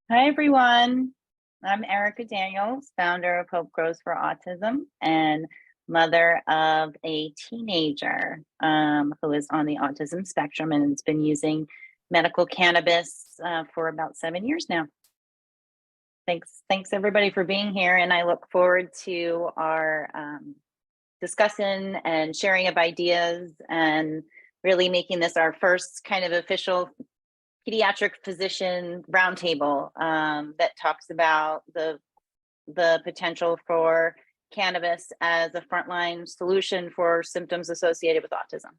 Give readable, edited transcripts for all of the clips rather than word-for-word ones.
Hi, everyone. I'm Erica Daniels, founder of Hope Grows for Autism and mother of a teenager who is on the autism spectrum and has been using medical cannabis for about 7 years now. Thanks everybody for being here, and I look forward to our discussion and sharing of ideas and really making this our first kind of official pediatric physician roundtable that talks about the potential for cannabis as a frontline solution for symptoms associated with autism.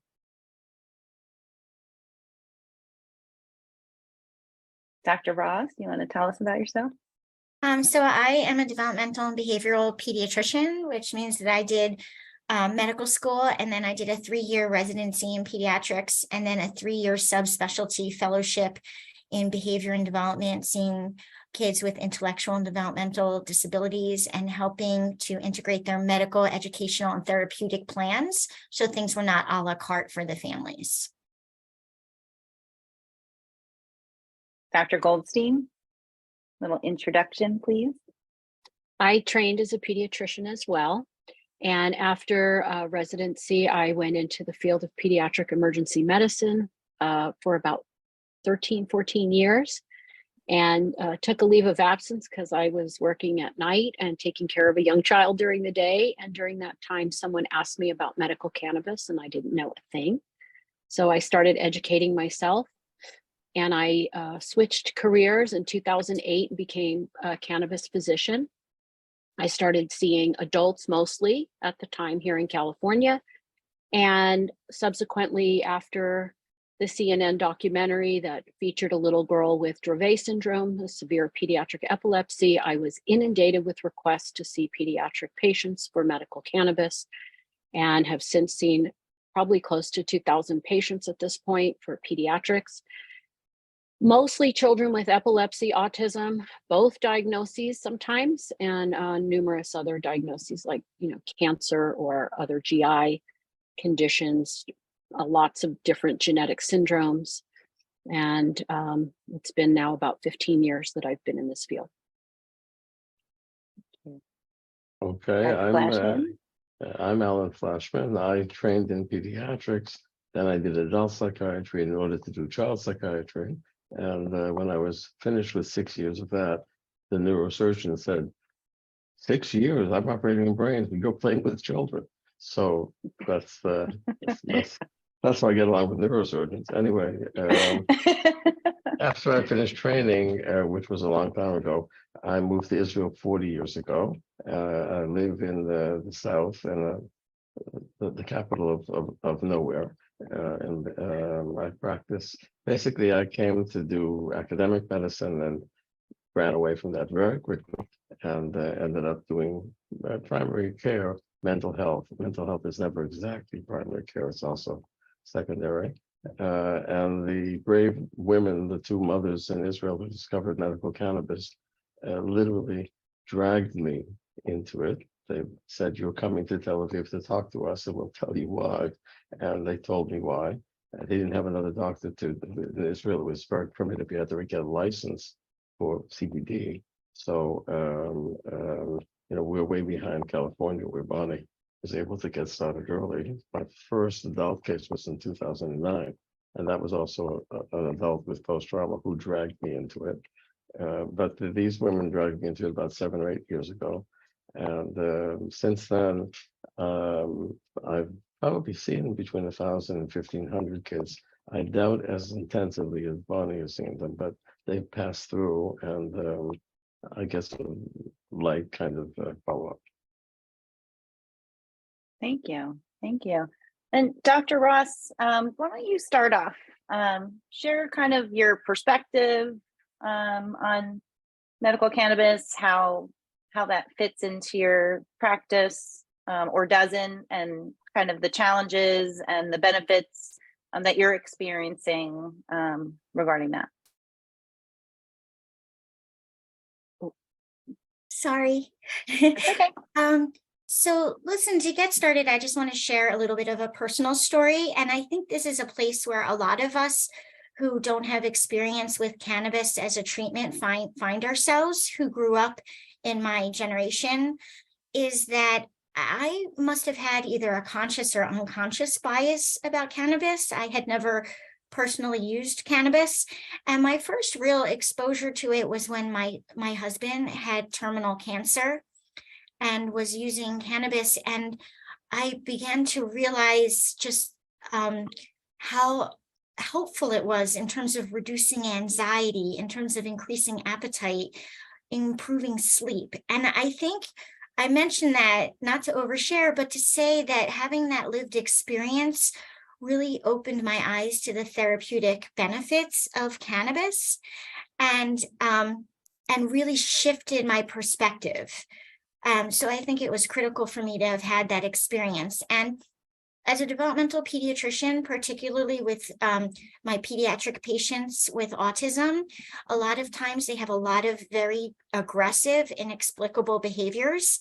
Dr. Ross, you want to tell us about yourself? So I am a developmental and behavioral pediatrician, which means that I did medical school, and then I did a 3-year residency in pediatrics, and then a 3-year subspecialty fellowship in behavior and development, seeing kids with intellectual and developmental disabilities and helping to integrate their medical, educational, and therapeutic plans so things were not a la carte for the families. Dr. Goldstein, little introduction, please. I trained as a pediatrician as well. And after residency, I went into the field of pediatric emergency medicine for about 14 years, and took a leave of absence because I was working at night and taking care of a young child during the day. And during that time, someone asked me about medical cannabis, and I didn't know a thing. So I started educating myself, and I switched careers in 2008 and became a cannabis physician. I started seeing adults mostly at the time here in California. And subsequently, after the CNN documentary that featured a little girl with Dravet syndrome, a severe pediatric epilepsy, I was inundated with requests to see pediatric patients for medical cannabis, and have since seen probably close to 2,000 patients at this point for pediatrics. Mostly children with epilepsy, autism, both diagnoses sometimes, and numerous other diagnoses like, cancer or other GI conditions, lots of different genetic syndromes. And it's been now about 15 years that I've been in this field. Okay, I'm Alan Flashman. I trained in pediatrics, then I did adult psychiatry in order to do child psychiatry. And when I was finished with 6 years of that, the neurosurgeon said, 6 years, I'm operating on brains, we go playing with children. So that's how I get along with neurosurgeons. Anyway, after I finished training, which was a long time ago, I moved to Israel 40 years ago. I live in the south, and the capital of nowhere. And I practice. Basically, I came to do academic medicine and ran away from that very quickly, and ended up doing primary care, mental health. Mental health is never exactly primary care; it's also secondary. And the brave women, the 2 mothers in Israel who discovered medical cannabis, literally dragged me into it. They said, "You're coming to Tel Aviv to talk to us, and we'll tell you why." And they told me why. They didn't have another doctor in Israel. It was very primitive. You had to get a license for CBD. So, we're way behind California, where Bonni was able to get started early. My first adult case was in 2009. And that was also an adult with post-trauma who dragged me into it. But these women dragged me into it about 7 or 8 years ago. And since then, I've probably seen between 1,000 and 1,500 kids. I doubt as intensively as Bonni has seen them, but they've passed through, and I guess a light kind of follow-up. Thank you. And Dr. Ross, why don't you start off? Share kind of your perspective on medical cannabis, how that fits into your practice or doesn't, and kind of the challenges and the benefits that you're experiencing regarding that. Sorry. It's okay. So listen, to get started, I just want to share a little bit of a personal story. And I think this is a place where a lot of us who don't have experience with cannabis as a treatment find ourselves, who grew up in my generation, is that I must have had either a conscious or unconscious bias about cannabis. I had never personally used cannabis, and my first real exposure to it was when my husband had terminal cancer and was using cannabis, and I began to realize just how helpful it was in terms of reducing anxiety, in terms of increasing appetite, improving sleep. And I think I mentioned that not to overshare, but to say that having that lived experience really opened my eyes to the therapeutic benefits of cannabis, and really shifted my perspective. So I think it was critical for me to have had that experience. And as a developmental pediatrician, particularly with my pediatric patients with autism, a lot of times they have a lot of very aggressive, inexplicable behaviors.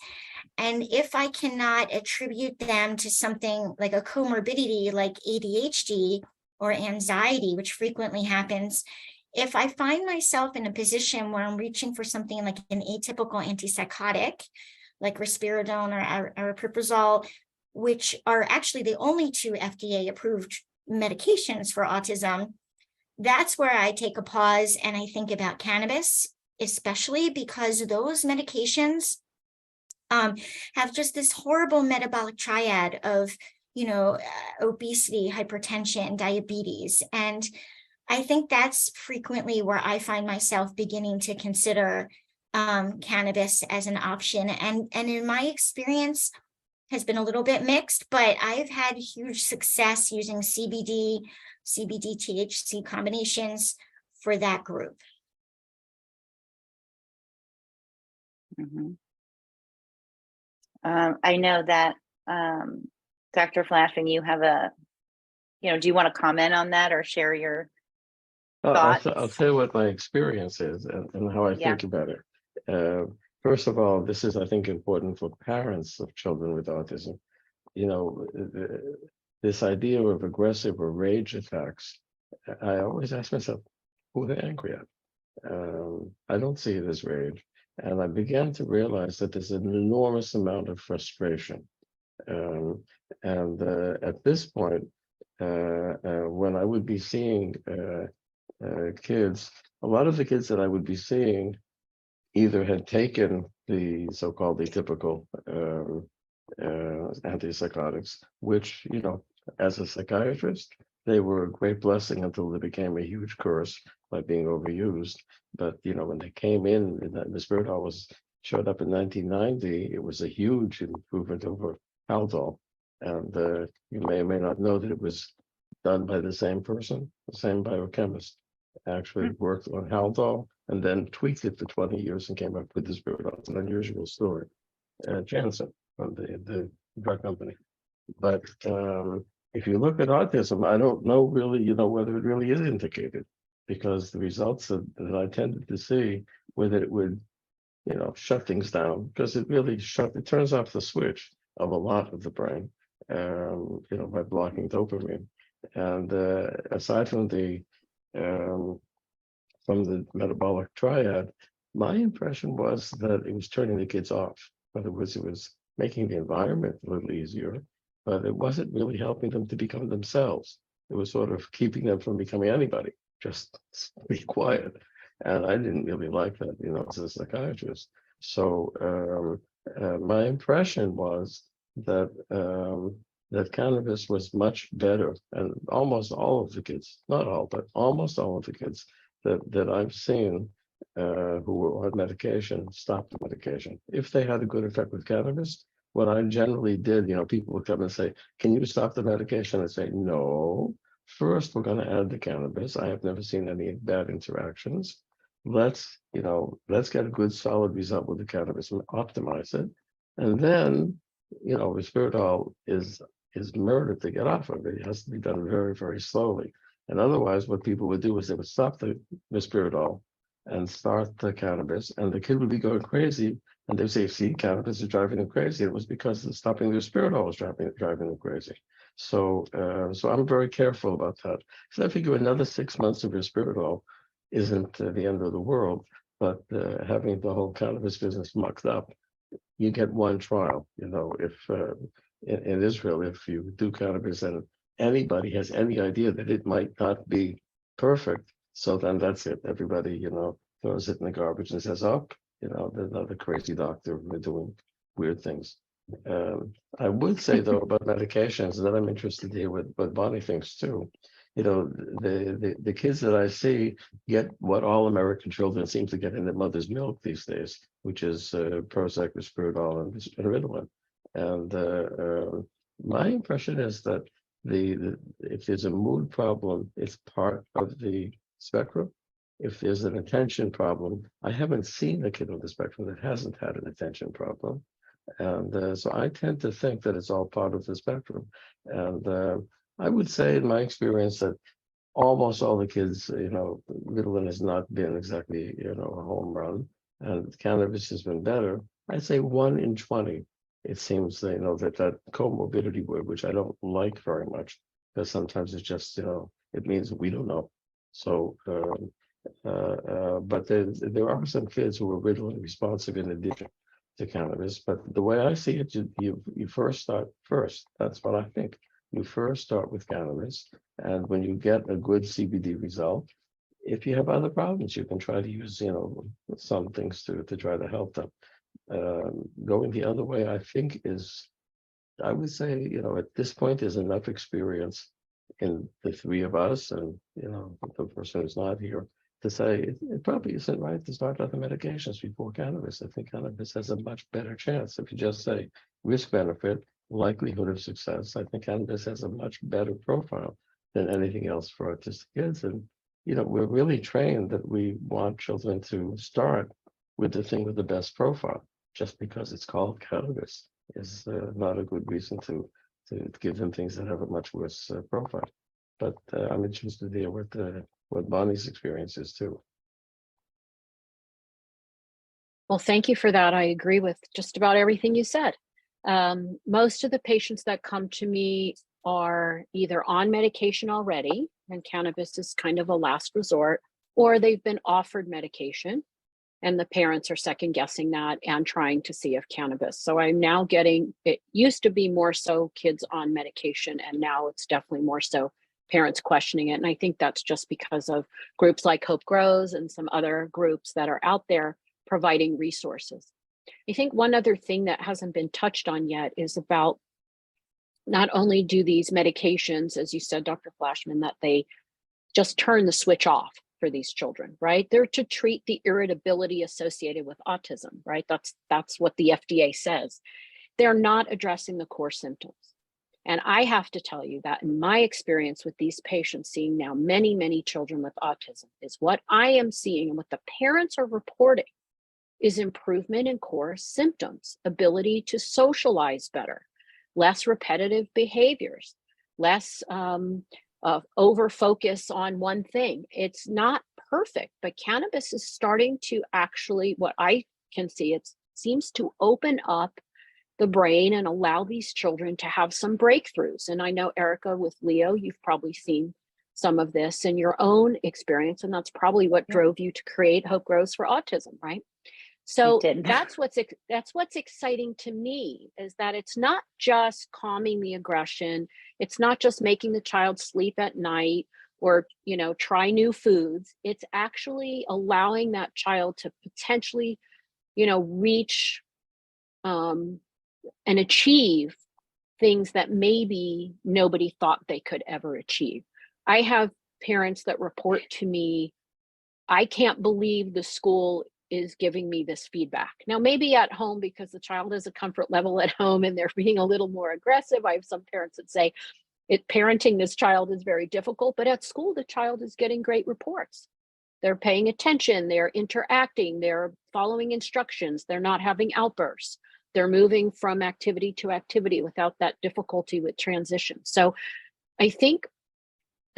And if I cannot attribute them to something like a comorbidity like ADHD or anxiety, which frequently happens, if I find myself in a position where I'm reaching for something like an atypical antipsychotic, like risperidone or aripiprazole, which are actually the only two FDA-approved medications for autism, that's where I take a pause and I think about cannabis, especially because those medications have just this horrible metabolic triad of, obesity, hypertension, diabetes. And I think that's frequently where I find myself beginning to consider cannabis as an option. And in my experience, has been a little bit mixed, but I've had huge success using CBD, THC combinations for that group. I know that Dr. Flashman, you have do you want to comment on that or share your thoughts? I'll tell you what my experience is and how I think about it. First of all, this is, I think, important for parents of children with autism. This idea of aggressive or rage attacks, I always ask myself, who they're angry at. I don't see it as rage. And I began to realize that there's an enormous amount of frustration. At this point, when I would be seeing kids, a lot of the kids that I would be seeing either had taken the so-called atypical antipsychotics, which, as a psychiatrist, they were a great blessing until they became a huge curse by being overused. But, when they came in, the Spiritol showed up in 1990, it was a huge improvement over Haldol. And you may or may not know that it was done by the same person, the same biochemist, actually worked on Haldol and then tweaked it for 20 years and came up with the Spiritol. It's an unusual story. Janssen from the drug company. But if you look at autism, I don't know really, whether it really is indicated, because the results that I tended to see were that it would, shut things down, because it really it turns off the switch of a lot of the brain, by blocking dopamine. And aside from the metabolic triad, my impression was that it was turning the kids off. In other words, it was making the environment a little easier, but it wasn't really helping them to become themselves. It was sort of keeping them from becoming anybody, just be quiet. And I didn't really like that, as a psychiatrist. So my impression was that that cannabis was much better, and almost all of the kids, not all, but almost all of the kids that I've seen who were on medication stopped the medication. If they had a good effect with cannabis, what I generally did, people would come and say, "Can you stop the medication?" I'd say, "No. First, we're going to add the cannabis. I have never seen any bad interactions. Let's get a good solid result with the cannabis and optimize it. And then, Risperidol is murder to get off of it. It has to be done very, very slowly. And otherwise, what people would do is they would stop the Risperidol and start the cannabis, and the kid would be going crazy. And they say, see, cannabis is driving them crazy. It was because stopping the Risperidol was driving them crazy. So, so I'm very careful about that. So I figure another 6 months of Risperdal isn't the end of the world, but having the whole cannabis business mucked up, you get one trial. You know, if in Israel, if you do cannabis and anybody has any idea that it might not be perfect, so then that's it. Everybody, you know, throws it in the garbage and says, "Oh, you know, there's another crazy doctor doing weird things." I would say though about medications, and then I'm interested to hear what Bonni thinks too. You know, the kids that I see get what all American children seem to get in their mother's milk these days, which is Prozac, Risperdal, and Ritalin. And my impression is that if there's a mood problem, it's part of the spectrum. If there's an attention problem, I haven't seen a kid on the spectrum that hasn't had an attention problem. And so I tend to think that it's all part of the spectrum. And I would say in my experience that almost all the kids, you know, Ritalin has not been exactly, you know, a home run, and cannabis has been better. I'd say 1 in 20. It seems, you know, that comorbidity word, which I don't like very much, because sometimes it's just, you know, it means we don't know. So, but there are some kids who are Ritalin responsive in addition to cannabis. But the way I see it, you first start first. That's what I think. You first start with cannabis, and when you get a good CBD result, if you have other problems, you can try to use, you know, some things to try to help them. Going the other way, I think is, I would say, you know, at this point, there's enough experience in the three of us, and you know, the person who's not here, to say it probably isn't right to start other medications before cannabis. I think cannabis has a much better chance. If you just say risk benefit, likelihood of success, I think cannabis has a much better profile than anything else for autistic kids. And you know, we're really trained that we want children to start with the thing with the best profile. Just because it's called cannabis is not a good reason to give them things that have a much worse profile. But I'm interested to hear what Bonnie's experience is too. Well, thank you for that. I agree with just about everything you said. Most of the patients that come to me are either on medication already, and cannabis is kind of a last resort, or they've been offered medication and the parents are second guessing that and trying to see if cannabis. So I'm now getting, it used to be more so kids on medication, and now it's definitely more so parents questioning it. And I think that's just because of groups like Hope Grows and some other groups that are out there providing resources. I think one other thing that hasn't been touched on yet is about not only do these medications, as you said, Dr. Flashman, that they just turn the switch off for these children, right? They're to treat the irritability associated with autism, right? That's what the FDA says. They're not addressing the core symptoms. And I have to tell you that in my experience with these patients, seeing now many, many children with autism, is what I am seeing and what the parents are reporting is improvement in core symptoms, ability to socialize better, less repetitive behaviors, less over focus on one thing. It's not perfect, but cannabis is starting to actually, what I can see, it seems to open up the brain and allow these children to have some breakthroughs. And I know, Erica, with Leo, you've probably seen some of this in your own experience, and that's probably what drove you to create Hope Grows for Autism, right? So that's what's exciting to me, is that it's not just calming the aggression. It's not just making the child sleep at night or, you know, try new foods. It's actually allowing that child to potentially, you know, reach and achieve things that maybe nobody thought they could ever achieve. I have parents that report to me, I can't believe the school is giving me this feedback. Now, maybe at home, because the child has a comfort level at home and they're being a little more aggressive. I have some parents that say parenting this child is very difficult, but at school, the child is getting great reports. They're paying attention, they're interacting, they're following instructions, they're not having outbursts. They're moving from activity to activity without that difficulty with transition. So I think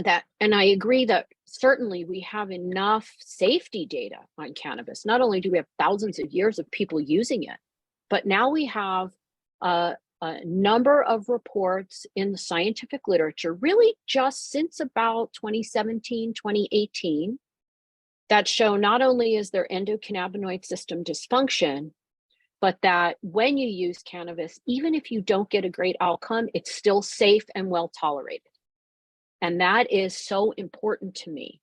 that, and I agree that certainly we have enough safety data on cannabis. Not only do we have thousands of years of people using it, but now we have a number of reports in the scientific literature, really just since about 2017, 2018, that show not only is there endocannabinoid system dysfunction, but that when you use cannabis, even if you don't get a great outcome, it's still safe and well tolerated. And that is so important to me.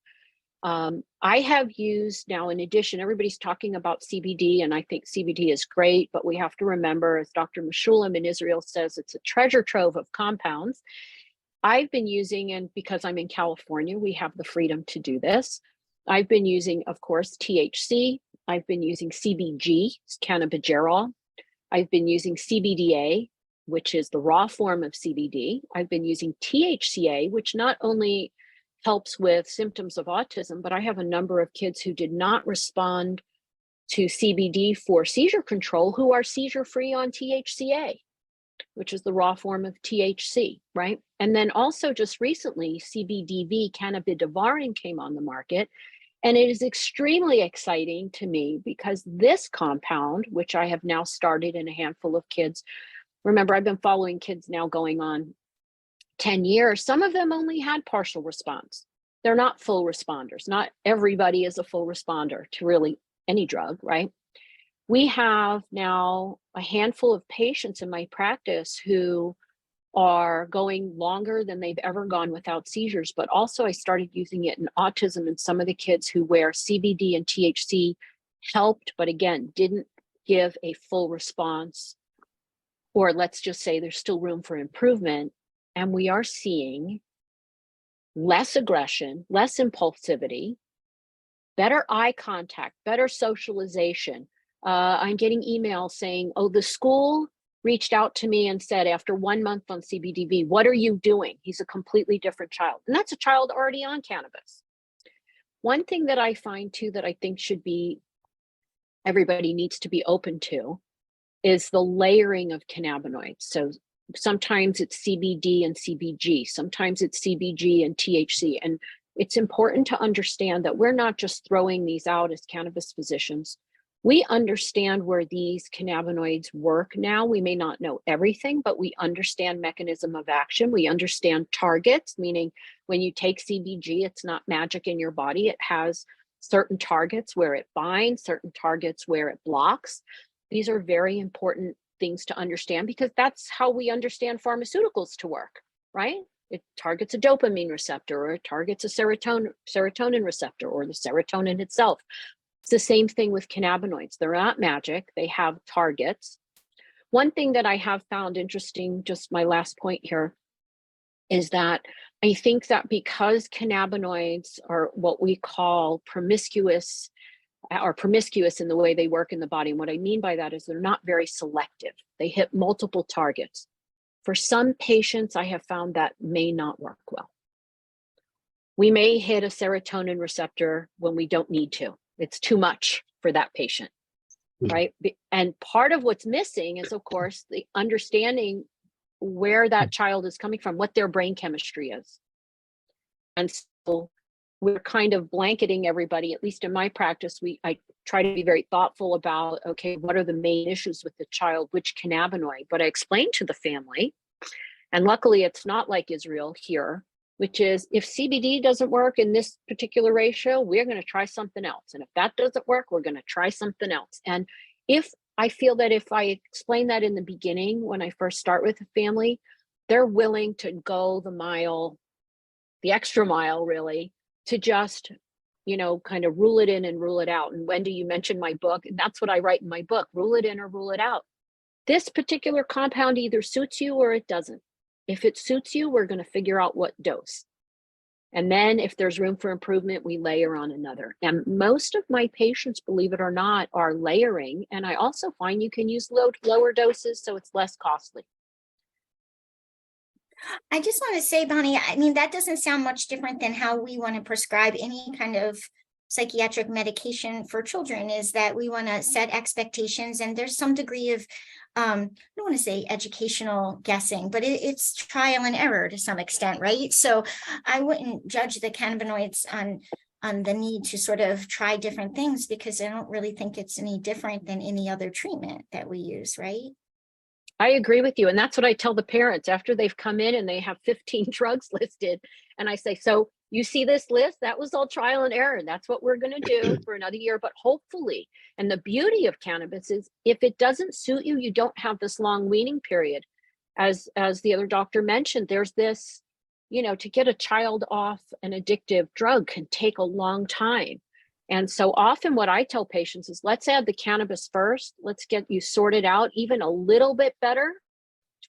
I have used now, in addition, everybody's talking about CBD, and I think CBD is great, but we have to remember, as Dr. Meshulam in Israel says, it's a treasure trove of compounds. I've been using, and because I'm in California, we have the freedom to do this. I've been using, of course, THC. I've been using CBG, cannabigerol. I've been using CBDA, which is the raw form of CBD. I've been using THCA, which not only helps with symptoms of autism, but I have a number of kids who did not respond to CBD for seizure control who are seizure-free on THCA, which is the raw form of THC, right? And then also just recently, CBDV, cannabidivarin, came on the market. And it is extremely exciting to me because this compound, which I have now started in a handful of kids, remember, I've been following kids now going on 10 years. Some of them only had partial response. They're not full responders. Not everybody is a full responder to really any drug, right? We have now a handful of patients in my practice who are going longer than they've ever gone without seizures, but also I started using it in autism, and some of the kids who where CBD and THC helped, but again, didn't give a full response, or let's just say there's still room for improvement. And we are seeing less aggression, less impulsivity, better eye contact, better socialization. I'm getting emails saying, oh, the school reached out to me and said, after 1 month on CBDV, what are you doing? He's a completely different child. And that's a child already on cannabis. One thing that I find too, that I think should be, everybody needs to be open to, is the layering of cannabinoids. So sometimes it's CBD and CBG, sometimes it's CBG and THC. And it's important to understand that we're not just throwing these out as cannabis physicians. We understand where these cannabinoids work now. We may not know everything, but we understand mechanism of action. We understand targets, meaning when you take CBG, it's not magic in your body. It has certain targets where it binds, certain targets where it blocks. These are very important things to understand because that's how we understand pharmaceuticals to work, right? It targets a dopamine receptor, or it targets a serotonin receptor, or the serotonin itself. It's the same thing with cannabinoids. They're not magic, they have targets. One thing that I have found interesting, just my last point here, is that I think that because cannabinoids are what we call promiscuous in the way they work in the body. And what I mean by that is they're not very selective. They hit multiple targets. For some patients, I have found that may not work well. We may hit a serotonin receptor when we don't need to. It's too much for that patient, right? And part of what's missing is, of course, the understanding where that child is coming from, what their brain chemistry is. And so we're kind of blanketing everybody, at least in my practice. I try to be very thoughtful about, okay, what are the main issues with the child, which cannabinoid? But I explained to the family, and luckily it's not like Israel here, which is if CBD doesn't work in this particular ratio, we're going to try something else. And if that doesn't work, we're going to try something else. And if I feel that if I explain that in the beginning, when I first start with a family, they're willing to go the mile, the extra mile really, to just, kind of rule it in and rule it out. And Wendy, you mentioned my book, and that's what I write in my book, rule it in or rule it out. This particular compound either suits you or it doesn't. If it suits you, we're going to figure out what dose. And then if there's room for improvement, we layer on another. And most of my patients, believe it or not, are layering. And I also find you can use lower doses, so it's less costly. I just want to say, Bonni, I mean, that doesn't sound much different than how we want to prescribe any kind of psychiatric medication for children, is that we want to set expectations, and there's some degree of, I don't want to say educational guessing, but it's trial and error to some extent, right? So I wouldn't judge the cannabinoids on the need to sort of try different things, because I don't really think it's any different than any other treatment that we use, right? I agree with you. And that's what I tell the parents after they've come in and they have 15 drugs listed. And I say, so you see this list? That was all trial and error. And that's what we're going to do for another year. But hopefully, and the beauty of cannabis is if it doesn't suit you, you don't have this long weaning period. As the other doctor mentioned, there's this, to get a child off an addictive drug can take a long time. And so often what I tell patients is let's add the cannabis first. Let's get you sorted out even a little bit better,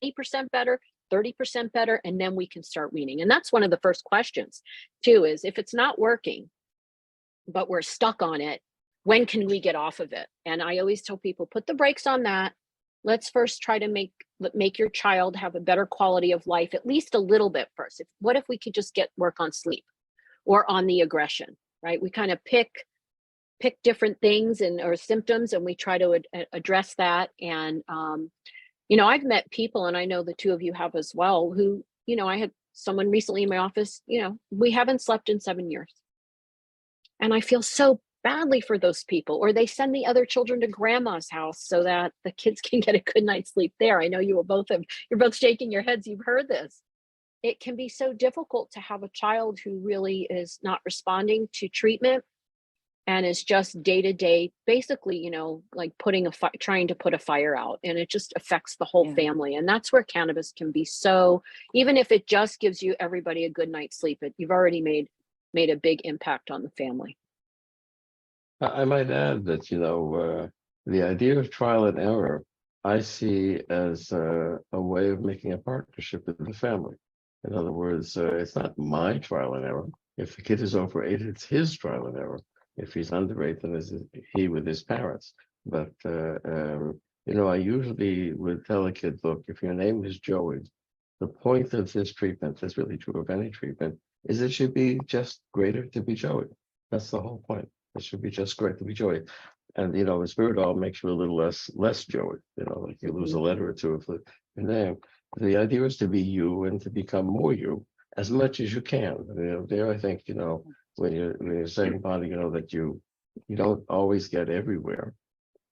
20% better, 30% better, and then we can start weaning. And that's one of the first questions too, is if it's not working, but we're stuck on it, when can we get off of it? And I always tell people, put the brakes on that. Let's first try to make your child have a better quality of life, at least a little bit first. What if we could just work on sleep or on the aggression? Right? We kind of pick different things or symptoms, and we try to address that. And, I've met people, and I know the two of you have as well, who, I had someone recently in my office, we haven't slept in 7 years. And I feel so badly for those people, or they send the other children to grandma's house so that the kids can get a good night's sleep there. I know you're both shaking your heads. You've heard this. It can be so difficult to have a child who really is not responding to treatment and is just day to day, basically, like trying to put a fire out, and it just affects the whole family. And that's where cannabis can be so, even if it just gives everybody a good night's sleep, you've already made a big impact on the family. I might add that, the idea of trial and error, I see as a way of making a partnership with the family. In other words, it's not my trial and error. If the kid is over 8, it's his trial and error. If he's under 8, then it's he with his parents. But, I usually would tell a kid, look, if your name is Joey, the point of this treatment, that's really true of any treatment, is it should be just greater to be Joey. That's the whole point. It should be just great to be Joey. And, the Spiritol makes you a little less Joey, like you lose a letter or two of your name. The idea is to be you and to become more you as much as you can. There, I think, when you're saying, Bonni, that you don't always get everywhere.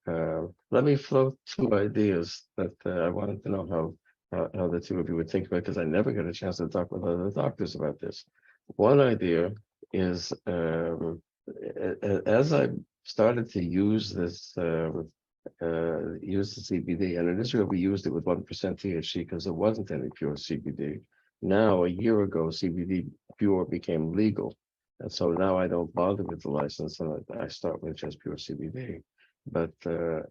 Let me float 2 ideas that I wanted to know how the two of you would think about, because I never get a chance to talk with other doctors about this. One idea is, as I started to use this, use the CBD, and in Israel we used it with 1% THC because there wasn't any pure CBD. Now, a year ago, CBD pure became legal. And so now I don't bother with the license, and I start with just pure CBD. But the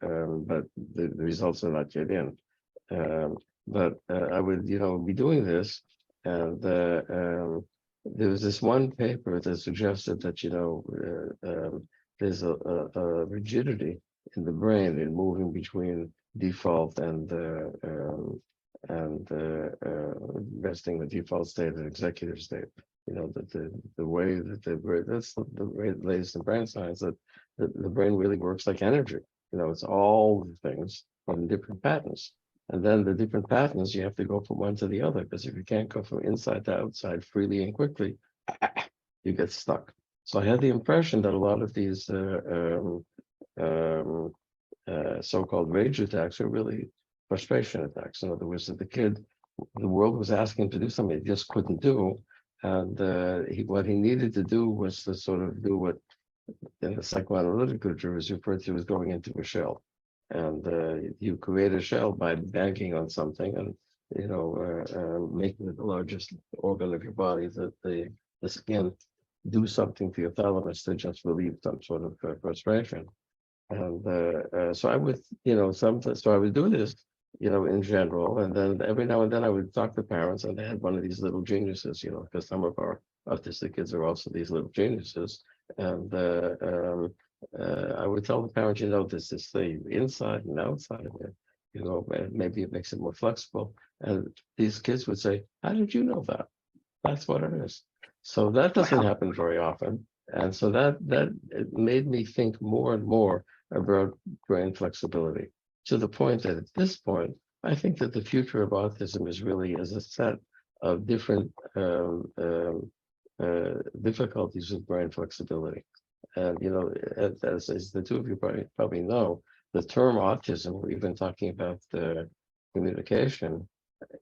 results are not yet in. But I would, be doing this, and there was this one paper that suggested that there's a rigidity in the brain in moving between default and resting the default state and executive state. That the way that that's the way it lays in brain science, that the brain really works like energy. It's all the things from different patterns. And then the different patterns, you have to go from one to the other, because if you can't go from inside to outside freely and quickly, you get stuck. So I had the impression that a lot of these so-called rage attacks are really frustration attacks. In other words, that the world was asking him to do something he just couldn't do. And what he needed to do was to sort of do what in the psychoanalytic literature is referred to as going into a shell. And you create a shell by banking on something and, making it the largest organ of your body, that the skin do something to your thalamus to just relieve some sort of frustration. And so I would, so I would do this, in general. And then every now and then I would talk to parents, and they had one of these little geniuses, because some of our autistic kids are also these little geniuses. And I would tell the parents, there's this thing inside and outside of it, maybe it makes it more flexible. And these kids would say, how did you know that? That's what it is. So that doesn't happen very often. And so that it made me think more and more about brain flexibility, to the point that at this point, I think that the future of autism is really as a set of different difficulties with brain flexibility. And, as the two of you probably know, the term autism, we've been talking about communication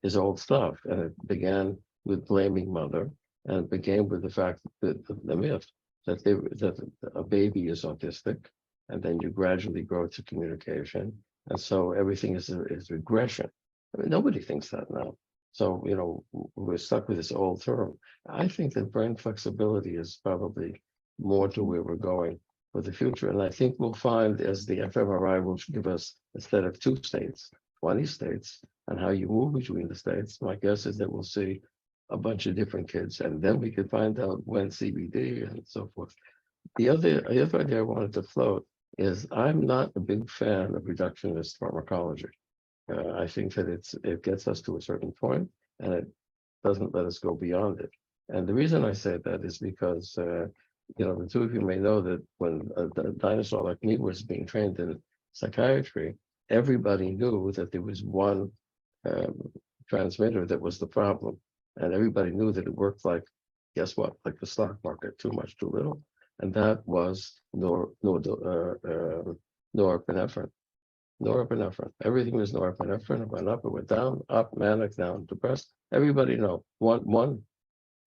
is old stuff. And it began with blaming mother, and it began with the fact that the myth that a baby is autistic, and then you gradually grow to communication. And so everything is regression. I mean, nobody thinks that now. So, you know, we're stuck with this old term. I think that brain flexibility is probably more to where we're going for the future. And I think we'll find, as the fMRI will give us, instead of 2 states, 20 states, and how you move between the states, my guess is that we'll see a bunch of different kids, and then we could find out when CBD and so forth. The other idea I wanted to float is I'm not a big fan of reductionist pharmacology. I think that it gets us to a certain point, and it doesn't let us go beyond it. And the reason I say that is because, you know, the two of you may know that when a dinosaur like me was being trained in psychiatry, everybody knew that there was one transmitter that was the problem. And everybody knew that it worked like, guess what, like the stock market, too much, too little. And that was norepinephrine. Norepinephrine. Everything was norepinephrine. It went up, it went down, up, manic, down, depressed. Everybody know one.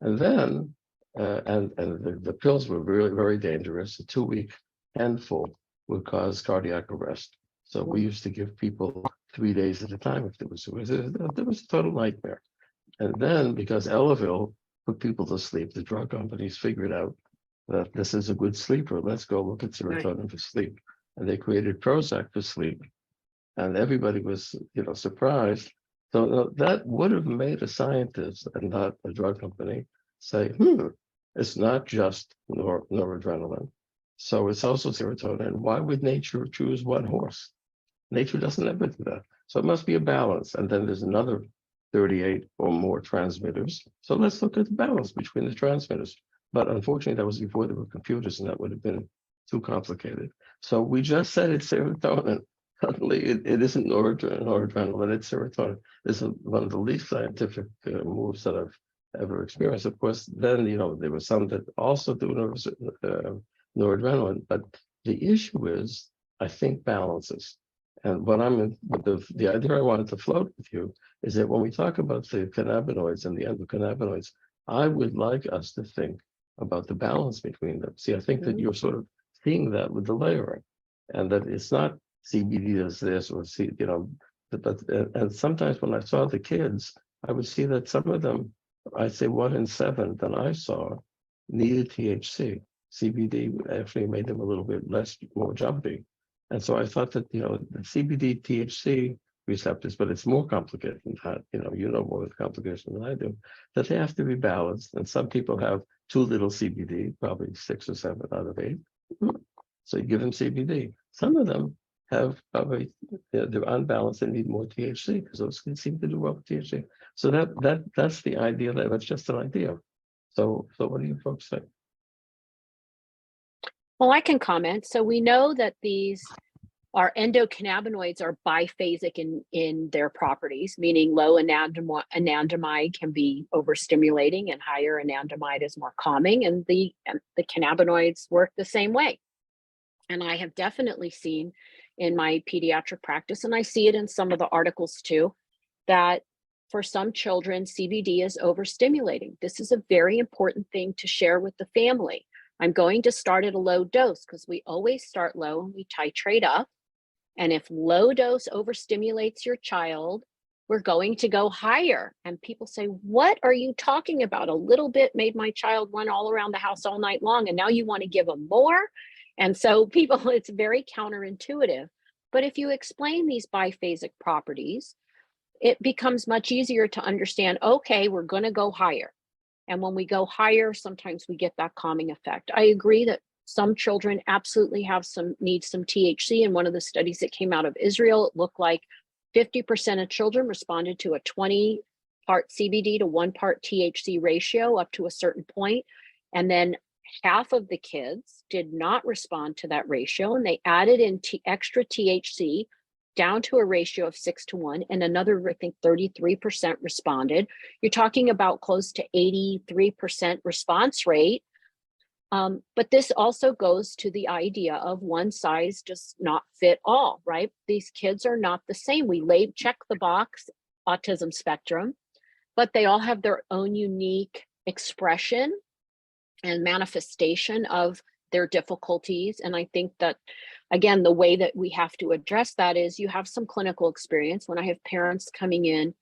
And then, the pills were really very dangerous. A 2-week handful would cause cardiac arrest. So we used to give people 3 days at a time if there was a total nightmare. And then, because Elavil put people to sleep, the drug companies figured out that this is a good sleeper. Let's go look at serotonin for sleep. And they created Prozac for sleep. And everybody was, you know, surprised. So that would have made a scientist and not a drug company say, it's not just noradrenaline. So it's also serotonin. Why would nature choose one horse? Nature doesn't ever do that. So it must be a balance. And then there's another 38 or more transmitters. So let's look at the balance between the transmitters. But unfortunately, that was before there were computers, and that would have been too complicated. So we just said it's serotonin. Suddenly, it isn't noradrenaline, it's serotonin. This is one of the least scientific moves that I've ever experienced. Of course, then, you know, there were some that also do noradrenaline. But the issue is, I think, balances. And what the idea I wanted to float with you is that when we talk about the cannabinoids and the endocannabinoids, I would like us to think about the balance between them. See, I think that you're sort of seeing that with the layering, and that it's not CBD does this or you know, but and sometimes when I saw the kids, I would see that some of them, I'd say 1 in 7 that I saw, needed THC. CBD actually made them a little bit more jumpy. And so I thought that, you know, the CBD THC receptors, but it's more complicated than that. You know more of the complication than I do, that they have to be balanced. And some people have too little CBD, probably 6 or 7 out of 8. So you give them CBD. Some of them have probably, they're unbalanced and need more THC because those kids seem to do well with THC. So that's the idea. That's just an idea. So what do you folks think? Well, I can comment. So we know that our endocannabinoids are biphasic in their properties, meaning low anandamide can be overstimulating and higher anandamide is more calming, and the cannabinoids work the same way. And I have definitely seen in my pediatric practice, and I see it in some of the articles too, that for some children, CBD is overstimulating. This is a very important thing to share with the family. I'm going to start at a low dose because we always start low and we titrate up. And if low dose overstimulates your child, we're going to go higher. And people say, what are you talking about? A little bit made my child run all around the house all night long, and now you want to give them more? And so people, it's very counterintuitive. But if you explain these biphasic properties, it becomes much easier to understand, okay, we're going to go higher. And when we go higher, sometimes we get that calming effect. I agree that some children absolutely need some THC. In one of the studies that came out of Israel, it looked like 50% of children responded to a 20-part CBD to 1-part THC ratio up to a certain point. And then half of the kids did not respond to that ratio, and they added in extra THC down to a ratio of 6:1, and another, I think 33% responded. You're talking about close to 83% response rate But this also goes to the idea of one size does not fit all, right? These kids are not the same. We check the box, autism spectrum, but they all have their own unique expression and manifestation of their difficulties. And I think that, again, the way that we have to address that is you have some clinical experience. When I have parents coming in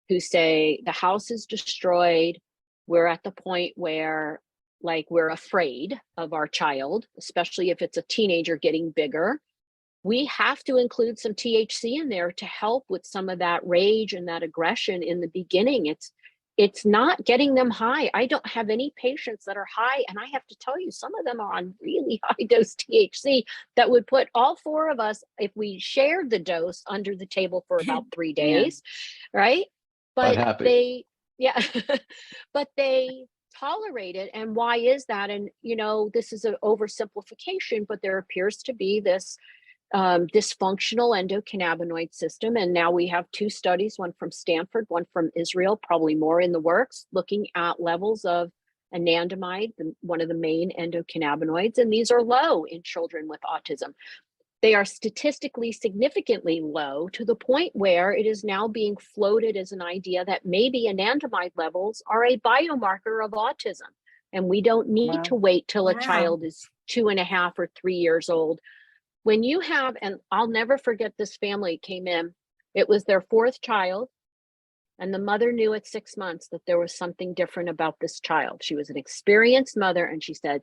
who say the house is destroyed, we're at the point where like we're afraid of our child, especially if it's a teenager getting bigger, we have to include some THC in there to help with some of that rage and that aggression in the beginning. It's not getting them high. I don't have any patients that are high, and I have to tell you, some of them are on really high dose THC that would put all four of us, if we shared the dose, under the table for about 3 days, right? But happy. but they tolerate it. And why is that? And this is an oversimplification, but there appears to be this dysfunctional endocannabinoid system. And now we have 2 studies, one from Stanford, one from Israel, probably more in the works, looking at levels of anandamide, one of the main endocannabinoids. And these are low in children with autism. They are statistically significantly low, to the point where it is now being floated as an idea that maybe anandamide levels are a biomarker of autism. And we don't need to wait till a child is 2.5 or 3 years old. When you have, and I'll never forget, this family came in, it was their 4th child, and the mother knew at 6 months that there was something different about this child. She was an experienced mother, and she said,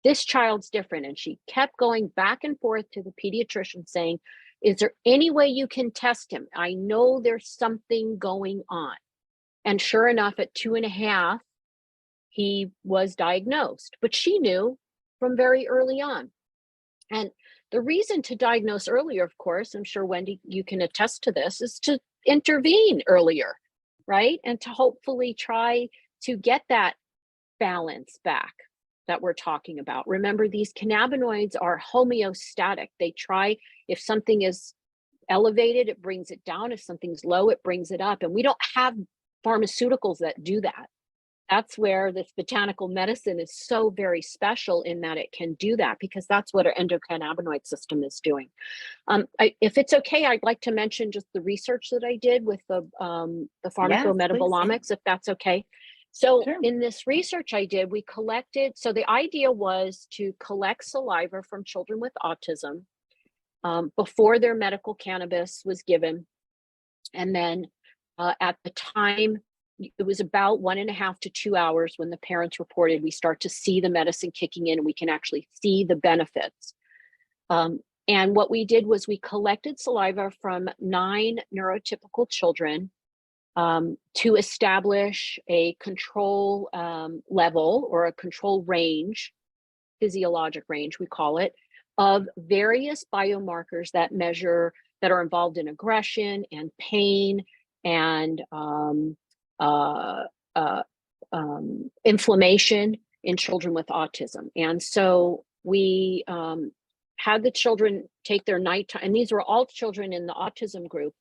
this child's different. And she kept going back and forth to the pediatrician saying, is there any way you can test him? I know there's something going on. And sure enough, at 2.5, he was diagnosed, but she knew from very early on. And the reason to diagnose earlier, of course, I'm sure, Wendy, you can attest to this, is to intervene earlier, right? And to hopefully try to get that balance back that we're talking about. Remember, these cannabinoids are homeostatic. They try, if something is elevated, it brings it down. If something's low, it brings it up. And we don't have pharmaceuticals that do that. That's where this botanical medicine is so very special, in that it can do that, because that's what our endocannabinoid system is doing. If it's okay, I'd like to mention just the research that I did with the pharmacometabolomics, if that's okay. So in this research I did, we collected, so the idea was to collect saliva from children with autism before their medical cannabis was given. And then at the time, it was about 1.5 to 2 hours when the parents reported, we start to see the medicine kicking in and we can actually see the benefits. And what we did was we collected saliva from 9 neurotypical children to establish a control level, or a control range, physiologic range, we call it, of various biomarkers that are involved in aggression and pain and inflammation in children with autism. And so we had the children take their nighttime, and these were all children in the autism group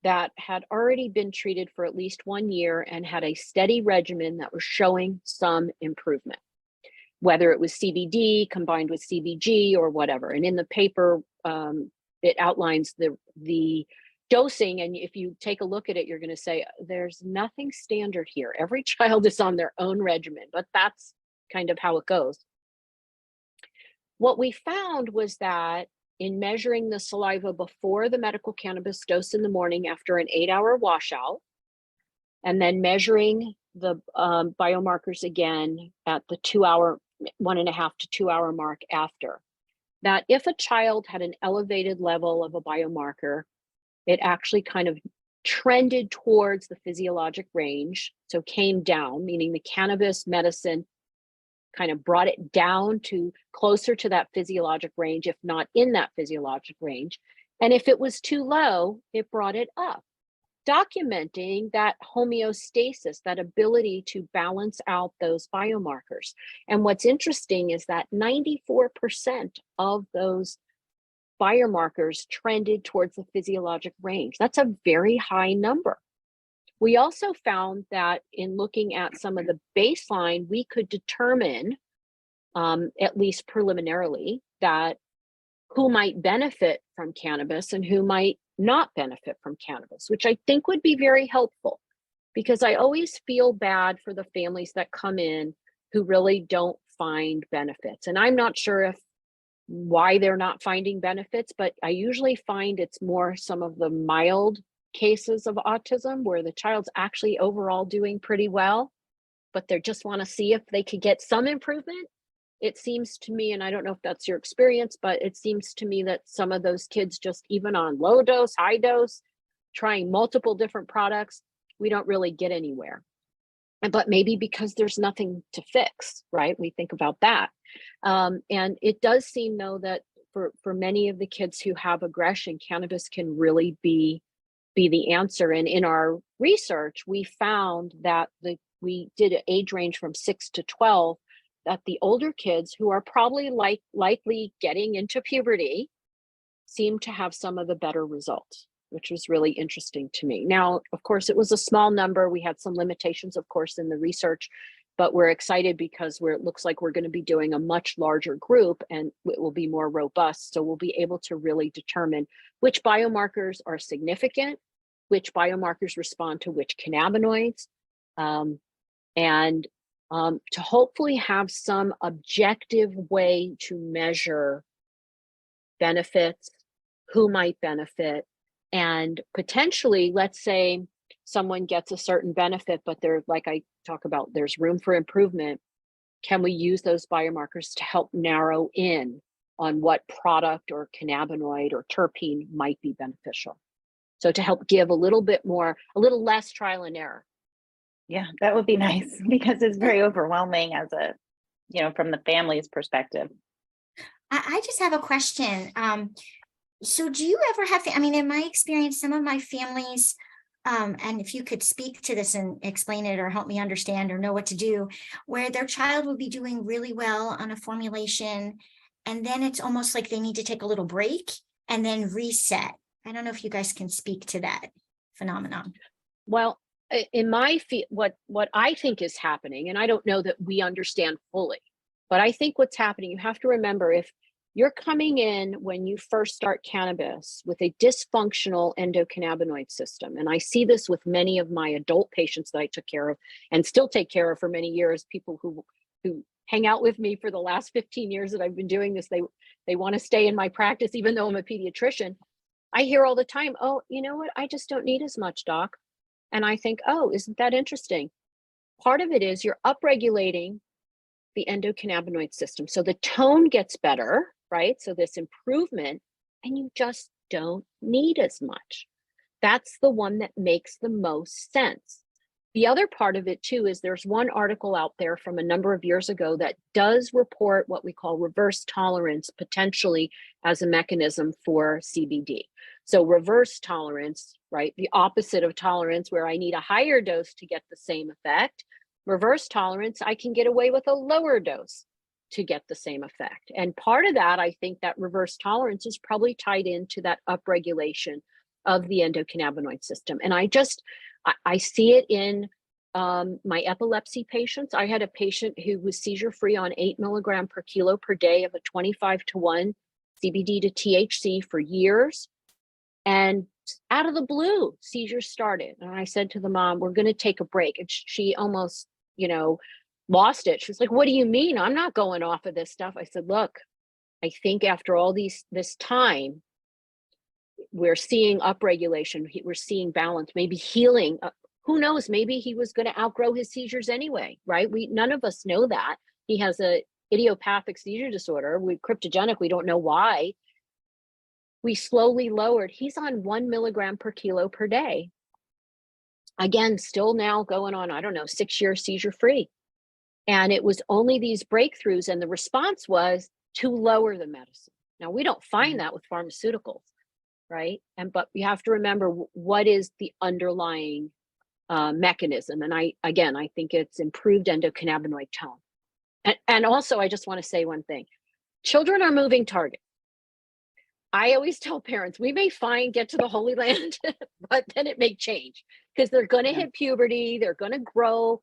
that had already been treated for at least 1 year and had a steady regimen that was showing some improvement, whether it was CBD combined with CBG or whatever. And in the paper, it outlines the dosing. And if you take a look at it, you're going to say, there's nothing standard here. Every child is on their own regimen, but that's kind of how it goes. What we found was that in measuring the saliva before the medical cannabis dose in the morning after an 8-hour washout, and then measuring the biomarkers again at the 1.5 to 2 hour mark after, that if a child had an elevated level of a biomarker, it actually kind of trended towards the physiologic range. So came down, meaning the cannabis medicine kind of brought it down to closer to that physiologic range, if not in that physiologic range. And if it was too low, it brought it up, documenting that homeostasis, that ability to balance out those biomarkers. And what's interesting is that 94% of those biomarkers trended towards the physiologic range. That's a very high number. We also found that in looking at some of the baseline, we could determine at least preliminarily, that who might benefit from cannabis and who might not benefit from cannabis, which I think would be very helpful, because I always feel bad for the families that come in who really don't find benefits. And I'm not sure why they're not finding benefits, but I usually find it's more some of the mild cases of autism where the child's actually overall doing pretty well, but they just want to see if they could get some improvement. It seems to me, and I don't know if that's your experience, but it seems to me that some of those kids, just even on low dose, high dose, trying multiple different products, we don't really get anywhere. But maybe because there's nothing to fix, right? We think about that. And it does seem, though, that for many of the kids who have aggression, cannabis can really be the answer. And in our research, we found that we did an age range from 6 to 12, that the older kids who are probably likely getting into puberty seem to have some of the better results, which was really interesting to me. Now, of course, it was a small number. We had some limitations, of course, in the research, but we're excited because it looks like we're going to be doing a much larger group and it will be more robust. So we'll be able to really determine which biomarkers are significant, which biomarkers respond to which cannabinoids, and to hopefully have some objective way to measure benefits, who might benefit, and potentially, let's say someone gets a certain benefit, but they're, like I talk about, there's room for improvement. Can we use those biomarkers to help narrow in on what product or cannabinoid or terpene might be beneficial? So to help give a little less trial and error. Yeah, that would be nice, because it's very overwhelming as from the family's perspective. I just have a question. So do you ever have, in my experience, some of my families, and if you could speak to this and explain it or help me understand or know what to do, where their child would be doing really well on a formulation, and then it's almost like they need to take a little break and then reset. I don't know if you guys can speak to that phenomenon. Well, in my what I think is happening, and I don't know that we understand fully, but I think what's happening, you have to remember, if you're coming in when you first start cannabis with a dysfunctional endocannabinoid system, and I see this with many of my adult patients that I took care of and still take care of for many years, people who hang out with me for the last 15 years that I've been doing this, they want to stay in my practice even though I'm a pediatrician. I hear all the time, oh, you know what, I just don't need as much, doc. And I think, oh, isn't that interesting? Part of it is you're upregulating the endocannabinoid system. So the tone gets better, right? So this improvement, and you just don't need as much. That's the one that makes the most sense. The other part of it too is there's one article out there from a number of years ago that does report what we call reverse tolerance potentially as a mechanism for CBD. So reverse tolerance, right? The opposite of tolerance, where I need a higher dose to get the same effect. Reverse tolerance, I can get away with a lower dose to get the same effect. And part of that, I think that reverse tolerance is probably tied into that upregulation of the endocannabinoid system. And I see it in my epilepsy patients. I had a patient who was seizure-free on 8 milligram per kilo per day of a 25-to-1 CBD to THC for years. And out of the blue, seizures started. And I said to the mom, we're going to take a break. And she almost, lost it. She was like, what do you mean? I'm not going off of this stuff. I said, look, I think after all this time, we're seeing upregulation, we're seeing balance, maybe healing. Who knows? Maybe he was going to outgrow his seizures anyway, right? None of us know that. He has a idiopathic seizure disorder. Cryptogenic. We don't know why. We slowly lowered. He's on 1 milligram per kilo per day. Again, still now going on, 6 years seizure free. And it was only these breakthroughs, and the response was to lower the medicine. Now, we don't find that with pharmaceuticals, right? But you have to remember what is the underlying mechanism. And I think it's improved endocannabinoid tone. And also, I just want to say one thing. Children are moving targets. I always tell parents, we may get to the Holy Land, but then it may change because they're going to hit puberty. They're going to grow.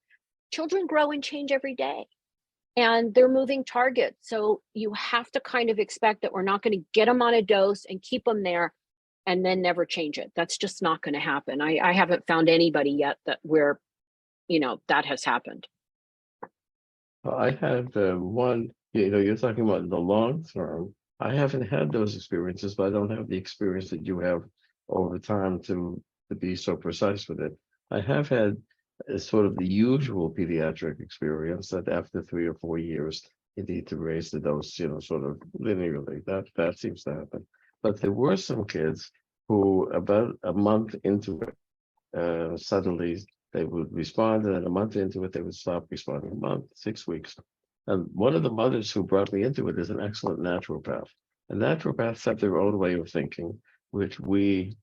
Children grow and change every day. and they're moving targets. So you have to kind of expect that we're not going to get them on a dose and keep them there and then never change it. That's just not going to happen. I haven't found anybody yet that where, that has happened. I had one, you're talking about the long term. I haven't had those experiences, but I don't have the experience that you have over time to be so precise with it. I have had sort of the usual pediatric experience that after 3 or 4 years, you need to raise the dose, sort of linearly. That seems to happen. But there were some kids who about a month into it, suddenly they would respond, and then a month into it, they would stop responding. A month, 6 weeks. And one of the mothers who brought me into it is an excellent naturopath. And naturopaths have their own way of thinking, which we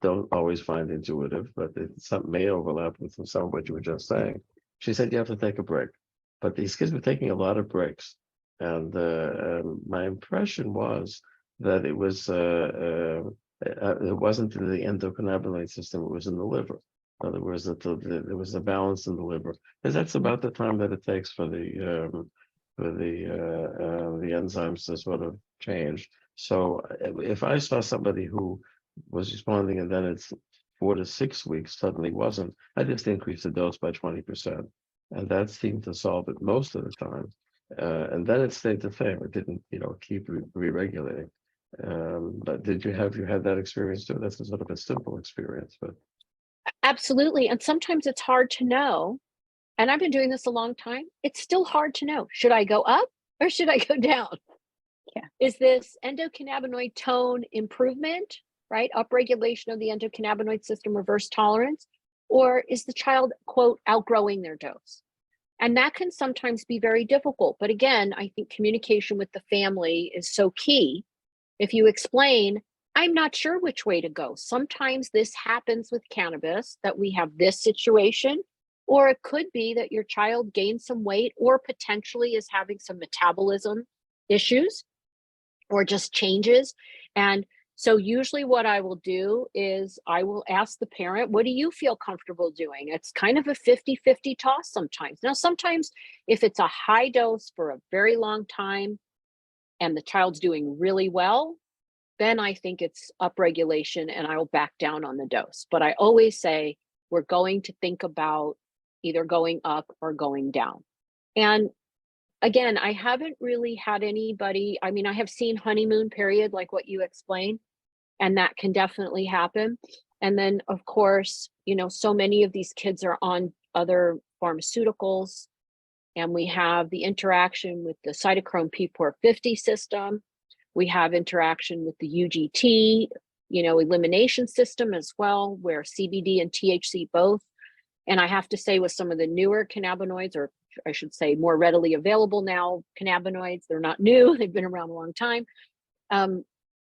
don't always find intuitive, but some may overlap with some of what you were just saying. She said you have to take a break, but these kids were taking a lot of breaks, and my impression was that it wasn't in the endocannabinoid system; it was in the liver. In other words, that there was a balance in the liver, because that's about the time that it takes for the enzymes to sort of change. So if I saw somebody who was responding and then it's 4 to 6 weeks suddenly wasn't, I just increased the dose by 20%, and that seemed to solve it most of the time. And then it stayed the same. It didn't, keep re-regulating. But have you had that experience too? That's a sort of a simple experience, but Absolutely. And sometimes it's hard to know. And I've been doing this a long time. It's still hard to know. Should I go up or should I go down? Yeah. Is this endocannabinoid tone improvement, right? Upregulation of the endocannabinoid system, reverse tolerance, or is the child, quote, outgrowing their dose? And that can sometimes be very difficult. But again, I think communication with the family is so key. If you explain, I'm not sure which way to go. Sometimes this happens with cannabis, that we have this situation, or it could be that your child gains some weight or potentially is having some metabolism issues or just changes. And so usually what I will do is I will ask the parent, what do you feel comfortable doing? It's kind of a 50-50 toss sometimes. Now, sometimes if it's a high dose for a very long time and the child's doing really well, then I think it's upregulation and I will back down on the dose. But I always say we're going to think about either going up or going down. And again, I haven't really had anybody, I mean, I have seen honeymoon period like what you explained, and that can definitely happen. And then of course, so many of these kids are on other pharmaceuticals, and we have the interaction with the cytochrome P450 system. We have interaction with the UGT, elimination system as well, where CBD and THC both. And I have to say with some of the newer cannabinoids, or I should say more readily available now cannabinoids, they're not new, they've been around a long time.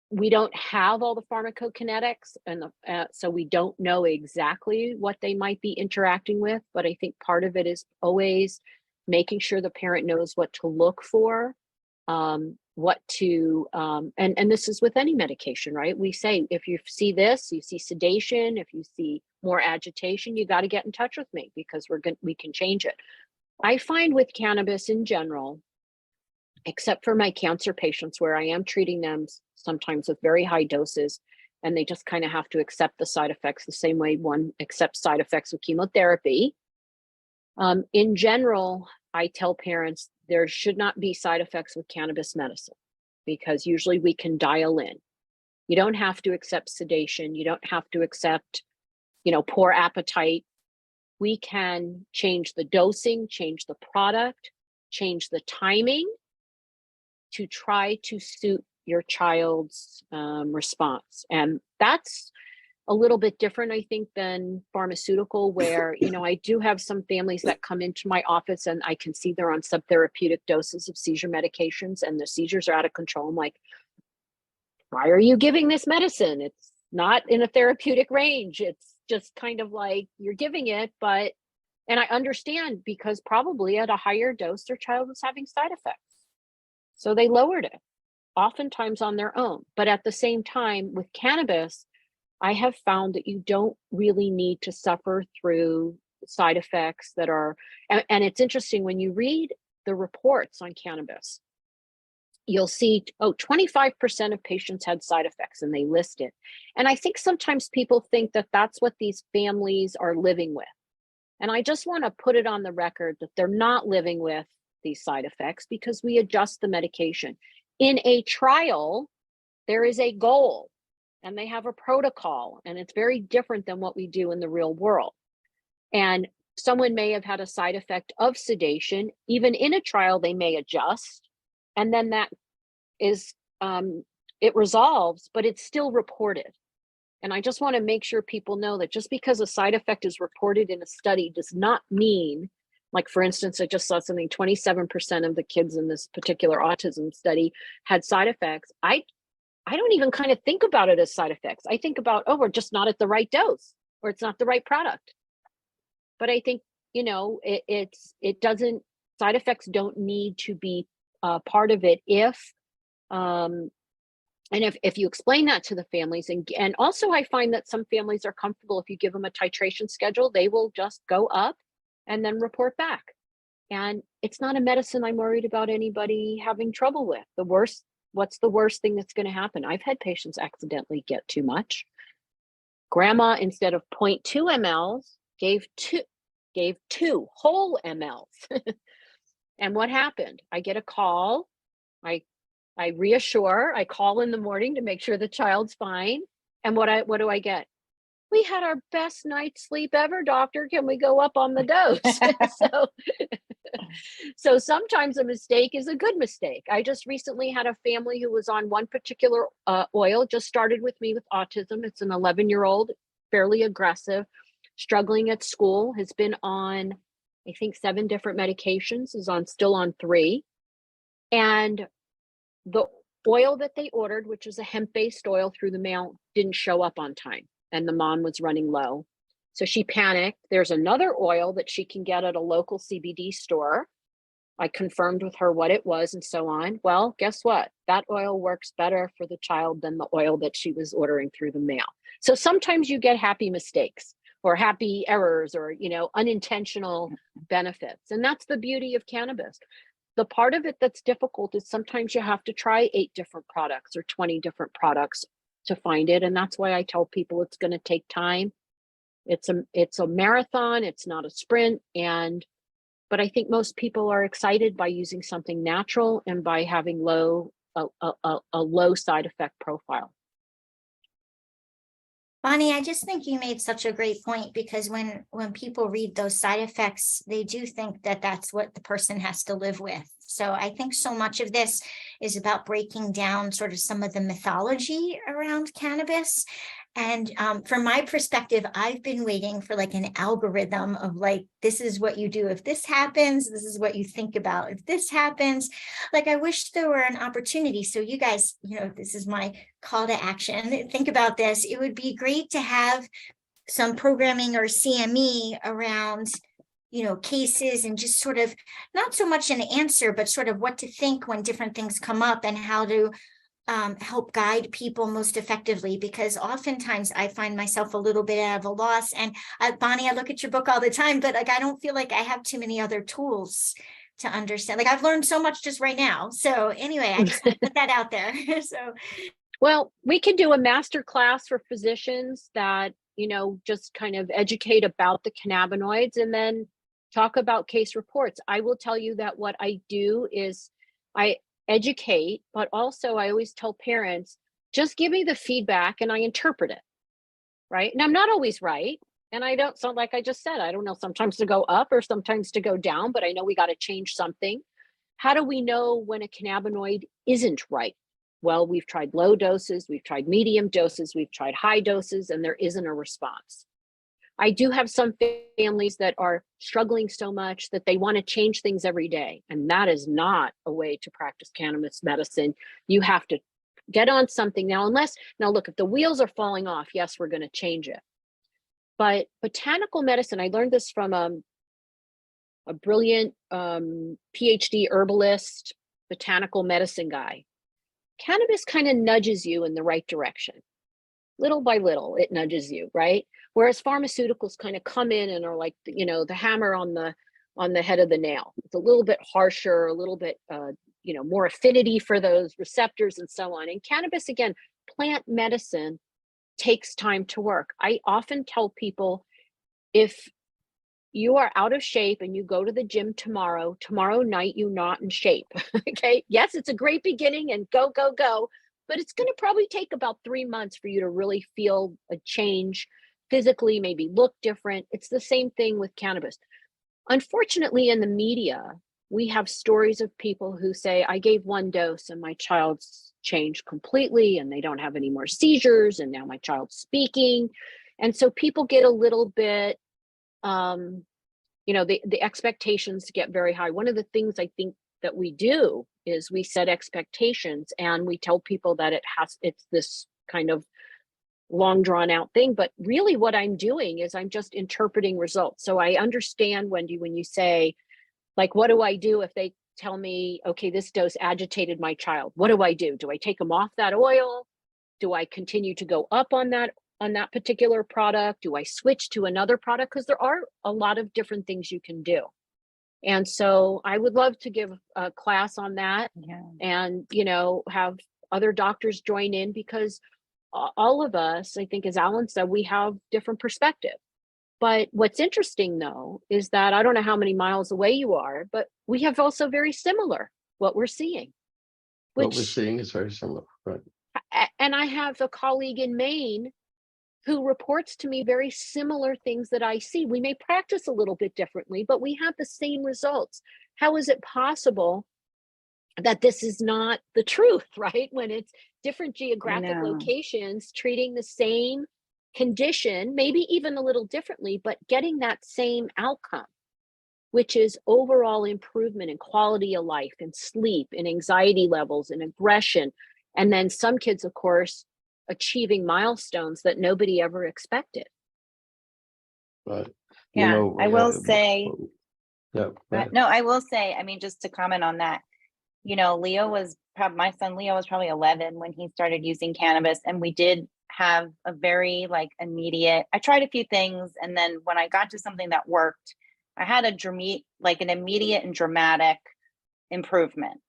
We don't have all the pharmacokinetics, and so we don't know exactly what they might be interacting with, but I think part of it is always making sure the parent knows what to look for, and this is with any medication, right? We say, if you see this, you see sedation, if you see more agitation, you got to get in touch with me because we can change it. I find with cannabis in general, except for my cancer patients where I am treating them sometimes with very high doses, and they just kind of have to accept the side effects the same way one accepts side effects with chemotherapy. In general, I tell parents there should not be side effects with cannabis medicine because usually we can dial in. You don't have to accept sedation. You don't have to accept, poor appetite. We can change the dosing, change the product, change the timing to try to suit your child's response. And that's a little bit different, I think, than pharmaceutical, where, I do have some families that come into my office and I can see they're on subtherapeutic doses of seizure medications and the seizures are out of control. I'm like, why are you giving this medicine? It's not in a therapeutic range. It's just kind of like you're giving it, and I understand because probably at a higher dose, their child was having side effects. So they lowered it, oftentimes on their own. But at the same time, with cannabis, I have found that you don't really need to suffer through side effects that are, and it's interesting when you read the reports on cannabis, you'll see, oh, 25% of patients had side effects, and they list it. And I think sometimes people think that that's what these families are living with. And I just want to put it on the record that they're not living with these side effects, because we adjust the medication. In a trial, there is a goal and they have a protocol, and it's very different than what we do in the real world. And someone may have had a side effect of sedation. Even in a trial, they may adjust, and then that is, it resolves, but it's still reported. And I just want to make sure people know that just because a side effect is reported in a study does not mean, like, for instance, I just saw something, 27% of the kids in this particular autism study had side effects. I don't even kind of think about it as side effects. I think about, oh, we're just not at the right dose, or it's not the right product. But I think, you know, it doesn't, side effects don't need to be part of it if, and if you explain that to the families, and also I find that some families are comfortable if you give them a titration schedule, they will just go up and then report back. And it's not a medicine I'm worried about anybody having trouble with. What's the worst thing that's going to happen? I've had patients accidentally get too much. Grandma, instead of 0.2 mLs, gave two whole mLs. And what happened? I get a call. I reassure. I call in the morning to make sure the child's fine. And what do I get? We had our best night's sleep ever, doctor. Can we go up on the dose? So sometimes a mistake is a good mistake. I just recently had a family who was on one particular oil, just started with me with autism. It's an 11-year-old, fairly aggressive, struggling at school, has been on, I think, 7 different medications, is still on 3. And the oil that they ordered, which is a hemp-based oil through the mail, didn't show up on time, and the mom was running low. So she panicked. There's another oil that she can get at a local CBD store. I confirmed with her what it was and so on. Well, guess what? That oil works better for the child than the oil that she was ordering through the mail. So sometimes you get happy mistakes or happy errors, or, you know, unintentional benefits. And that's the beauty of cannabis. The part of it that's difficult is sometimes you have to try 8 different products or 20 different products to find it. And that's why I tell people it's going to take time. It's a marathon, it's not a sprint. But I think most people are excited by using something natural and by having a low side effect profile. Bonni, I just think you made such a great point, because when people read those side effects, they do think that that's what the person has to live with. So I think so much of this is about breaking down sort of some of the mythology around cannabis. And from my perspective, I've been waiting for like an algorithm of like, this is what you do if this happens, this is what you think about if this happens. Like, I wish there were an opportunity. So you guys, you know, this is my call to action. Think about this. It would be great to have some programming or CME around, you know, cases, and just sort of not so much an answer, but sort of what to think when different things come up, and how to help guide people most effectively. Because oftentimes I find myself a little bit at a loss. And Bonni, I look at your book all the time, but like, I don't feel like I have too many other tools to understand. Like, I've learned so much just right now. So anyway, I just want to put that out there. So, well, we can do a master class for physicians that, you know, just kind of educate about the cannabinoids and then talk about case reports. I will tell you that what I do is I educate, but also I always tell parents, just give me the feedback and I interpret it, right? And I'm not always right. And I don't sound, like I just said, I don't know, sometimes to go up or sometimes to go down, but I know we got to change something. How do we know when a cannabinoid isn't right? Well, we've tried low doses, we've tried medium doses, we've tried high doses, and there isn't a response. I do have some families that are struggling so much that they want to change things every day. And that is not a way to practice cannabis medicine. You have to get on something now, now look, if the wheels are falling off, yes, we're going to change it. But botanical medicine, I learned this from a brilliant PhD herbalist, botanical medicine guy. Cannabis kind of nudges you in the right direction. Little by little, it nudges you, right? Whereas pharmaceuticals kind of come in and are like, you know, the hammer on the on the head of the nail. It's a little bit harsher, a little bit, more affinity for those receptors and so on. And cannabis, again, plant medicine takes time to work. I often tell people, if you are out of shape and you go to the gym tomorrow night, you're not in shape. Okay. Yes, it's a great beginning and go, go, go, but it's going to probably take about 3 months for you to really feel a change physically, maybe look different. It's the same thing with cannabis. Unfortunately, in the media, we have stories of people who say, I gave 1 dose and my child's changed completely and they don't have any more seizures and now my child's speaking. And so people get a little bit, the expectations get very high. One of the things I think that we do is we set expectations and we tell people that it's this kind of long drawn out thing, but really what I'm doing is I'm just interpreting results. So I understand, Wendy, when you say, like, what do I do if they tell me, okay, this dose agitated my child? What do I do? Do I take them off that oil? Do I continue to go up on that particular product? Do I switch to another product? Because there are a lot of different things you can do. And so I would love to give a class on that, and, have other doctors join in, because all of us, I think, as Alan said, we have different perspective. But what's interesting, though, is that I don't know how many miles away you are, but we have also very similar what we're seeing. What we're seeing is very similar, right? And I have a colleague in Maine who reports to me very similar things that I see. We may practice a little bit differently, but we have the same results. How is it possible that this is not the truth, right? When it's different geographic locations treating the same condition, maybe even a little differently, but getting that same outcome, which is overall improvement in quality of life, in sleep, in anxiety levels, in aggression. And then some kids, of course, achieving milestones that nobody ever expected. But I will say, I will say, I mean, just to comment on that, my son Leo was probably 11 when he started using cannabis, and we did have a very immediate, I tried a few things, and then when I got to something that worked, I had an immediate and dramatic improvement,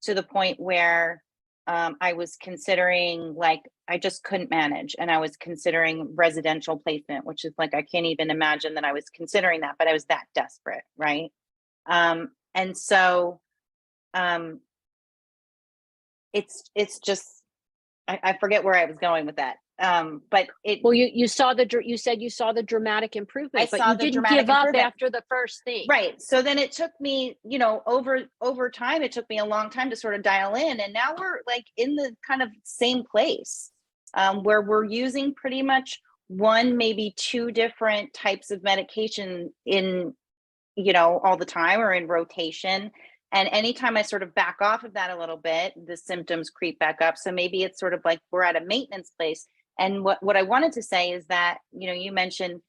to the point where I was considering, I just couldn't manage, and I was considering residential placement, which is I can't even imagine that I was considering that, but I was that desperate, right? And so it's just, I forget where I was going with that. But you said you saw the dramatic improvement, but you didn't give up after the first thing. Right. So then it took me, over time, it took me a long time to sort of dial in. And now we're in the kind of same place, where we're using pretty much 1, maybe 2 different types of medication in, all the time, or in rotation. And anytime I sort of back off of that a little bit, the symptoms creep back up. So maybe it's sort of we're at a maintenance place. And what I wanted to say is that, you mentioned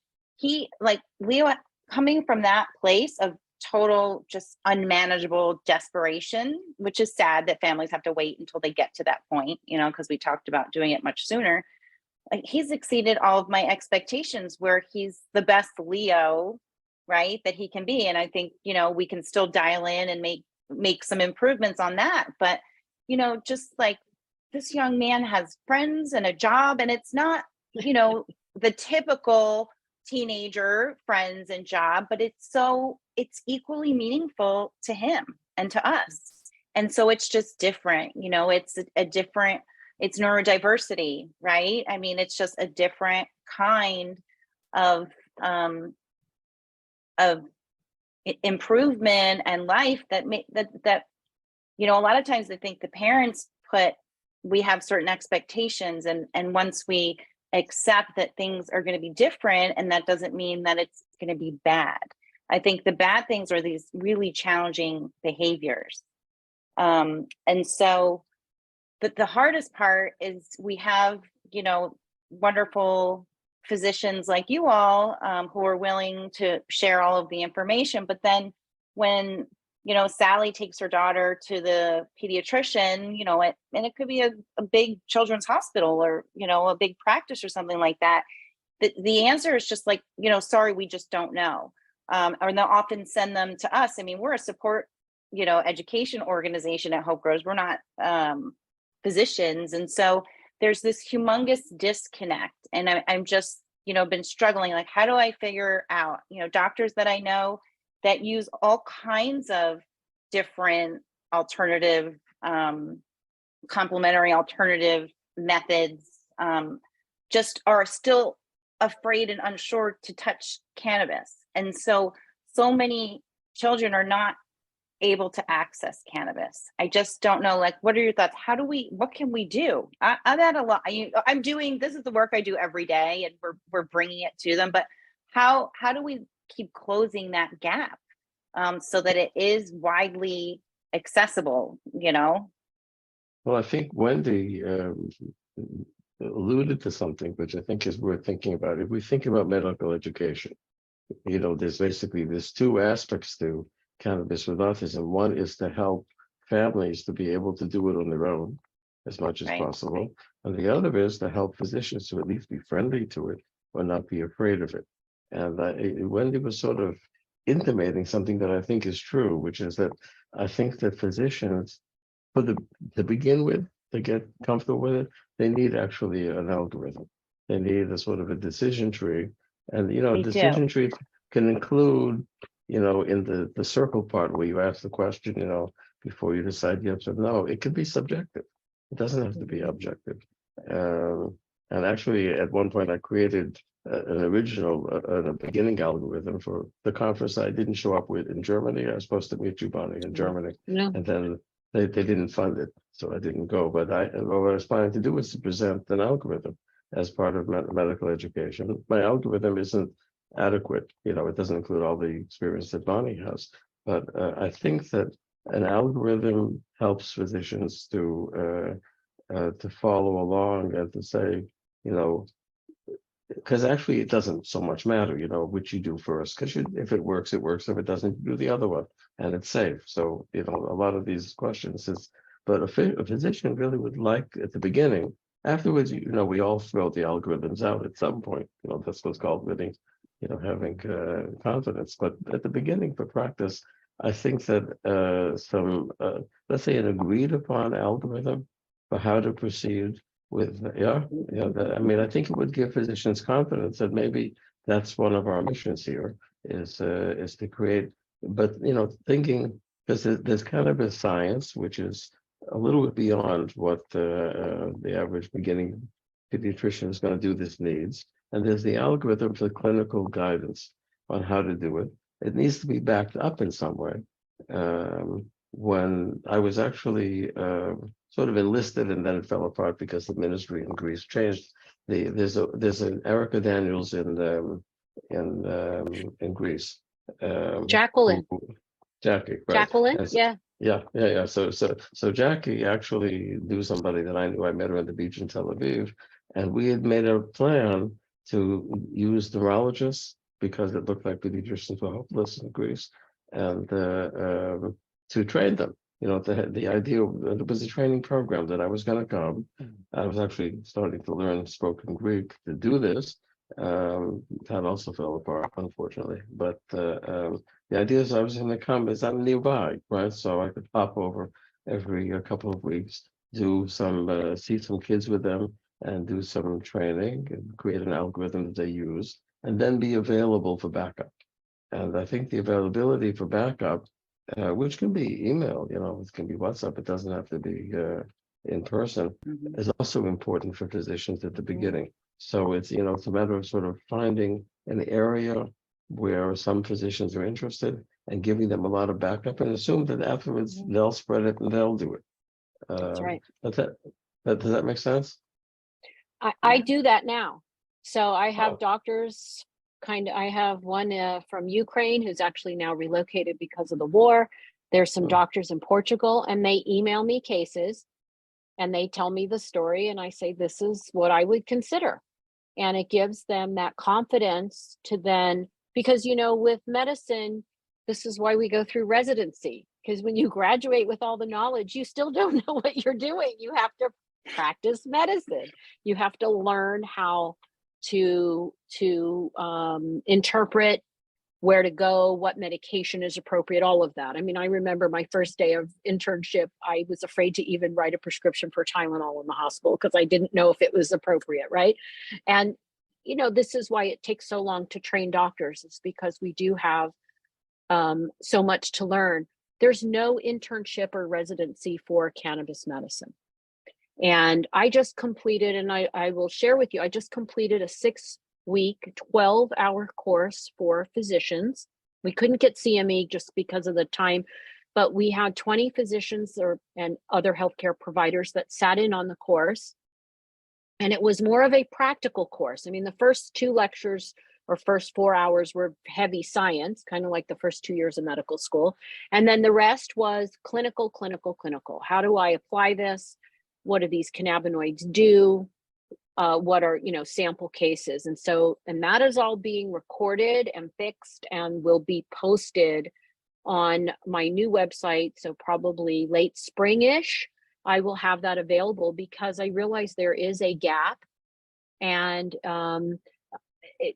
Leo, coming from that place of total, just unmanageable desperation, which is sad that families have to wait until they get to that point, because we talked about doing it much sooner. He's exceeded all of my expectations, where he's the best Leo, right, that he can be. And I think, we can still dial in and make some improvements on that. But, just this young man has friends and a job, and it's not, the typical teenager friends and job, but it's equally meaningful to him and to us. And so it's just different, it's a different, it's neurodiversity, right? I mean, it's just a different kind of improvement and life that a lot of times I think the parents we have certain expectations, and once we accept that things are going to be different, and that doesn't mean that it's going to be bad. I think the bad things are these really challenging behaviors. And so, but the hardest part is we have, wonderful physicians like you all, who are willing to share all of the information. But then when, Sally takes her daughter to the pediatrician, and it could be a big children's hospital, or, a big practice or something like that. The answer is just sorry, we just don't know. or they'll often send them to us. I mean, we're a support, education organization at Hope Grows. We're not physicians. And so there's this humongous disconnect. And I'm just, been struggling, like, how do I figure out, doctors that I know that use all kinds of different alternative, complementary alternative methods, just are still afraid and unsure to touch cannabis. And so many children are not able to access cannabis. I just don't know, like, what are your thoughts? What can we do? I've had a lot, this is the work I do every day, and we're bringing it to them, but how do we keep closing that gap, so that it is widely accessible, Well, I think Wendy alluded to something which I think is worth thinking about. If we think about medical education, there's two aspects to cannabis with autism. One is to help families to be able to do it on their own as much as possible. Right. And the other is to help physicians to at least be friendly to it or not be afraid of it. And Wendy was sort of intimating something that I think is true, which is that I think that physicians, to begin with, to get comfortable with it, they need actually an algorithm. They need a sort of a decision tree. And, decision tree can include, in the circle part where you ask the question, before you decide yes or no, it can be subjective. It doesn't have to be objective. And actually, at one point, I created a beginning algorithm for the conference I didn't show up with in Germany. I was supposed to meet you, Bonni, in Germany. No. And then they didn't fund it, so I didn't go. But what I was planning to do was to present an algorithm as part of medical education. My algorithm isn't adequate, it doesn't include all the experience that Bonni has. But I think that an algorithm helps physicians to follow along and to say, because actually it doesn't so much matter, which you do first, because if it works, it works. If it doesn't, you do the other one, and it's safe. So, a lot of these questions but a physician really would like at the beginning. Afterwards, we all throw the algorithms out at some point. That's what's called living, having confidence. But at the beginning for practice, I think that let's say an agreed upon algorithm for how to proceed with, I think it would give physicians confidence that maybe that's one of our missions here is to create, but thinking, because there's cannabis science, which is a little bit beyond what the average beginning pediatrician is going to do this needs. And there's the algorithm for clinical guidance on how to do it. It needs to be backed up in some way. When I was actually sort of enlisted, and then it fell apart because the ministry in Greece changed. There's an Erica Daniels in Greece. Jacqueline. Jackie, right. Jacqueline, yeah. Yeah. So Jackie actually knew somebody that I knew. I met her at the beach in Tel Aviv, and we had made a plan to use neurologists because it looked like pediatricians were hopeless in Greece, and to train them. The idea, it was a training program that I was going to come. I was actually starting to learn spoken Greek to do this. That also fell apart, unfortunately. But the idea is I was going to come, is I'm nearby, right? So I could pop over every couple of weeks, do some, see some kids with them and do some training and create an algorithm that they use, and then be available for backup. And I think the availability for backup, which can be email, it can be WhatsApp, it doesn't have to be in person, is also important for physicians at the beginning. So it's, it's a matter of sort of finding an area where some physicians are interested and giving them a lot of backup, and assume that afterwards they'll spread it and they'll do it. That's right. Does that make sense? I do that now. So I have doctors, I have one from Ukraine who's actually now relocated because of the war. There's some doctors in Portugal, and they email me cases and they tell me the story, and I say, this is what I would consider. And it gives them that confidence to then, because, with medicine, this is why we go through residency, because when you graduate with all the knowledge, you still don't know what you're doing. You have to practice medicine. You have to learn how to interpret where to go, what medication is appropriate, all of that. I mean, I remember my first day of internship, I was afraid to even write a prescription for Tylenol in the hospital because I didn't know if it was appropriate, right? And, you know, this is why it takes so long to train doctors. It's because we do have so much to learn. There's no internship or residency for cannabis medicine. And I just completed, and I will share with you, I just completed a 6-week, 12-hour course for physicians. We couldn't get CME just because of the time, but we had 20 physicians and other healthcare providers that sat in on the course. And it was more of a practical course. I mean, the first 2 lectures or first 4 hours were heavy science, kind of like the first 2 years of medical school. And then the rest was clinical. How do I apply this? What do these cannabinoids do? What are, you know, sample cases? And that is all being recorded and fixed and will be posted on my new website. So probably late spring-ish, I will have that available because I realize there is a gap, and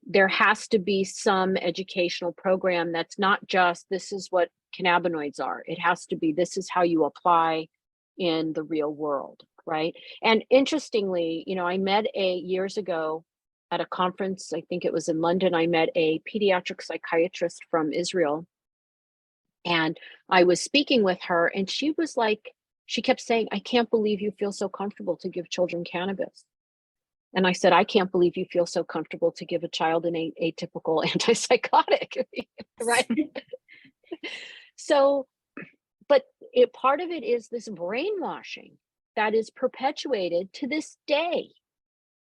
there has to be some educational program that's not just, this is what cannabinoids are. It has to be, this is how you apply in the real world, right? And interestingly, you know, I met years ago at a conference, I think it was in London, I met a pediatric psychiatrist from Israel. And I was speaking with her, and she was like, she kept saying, I can't believe you feel so comfortable to give children cannabis. And I said, I can't believe you feel so comfortable to give a child an atypical antipsychotic, right? So, but part of it is this brainwashing that is perpetuated to this day.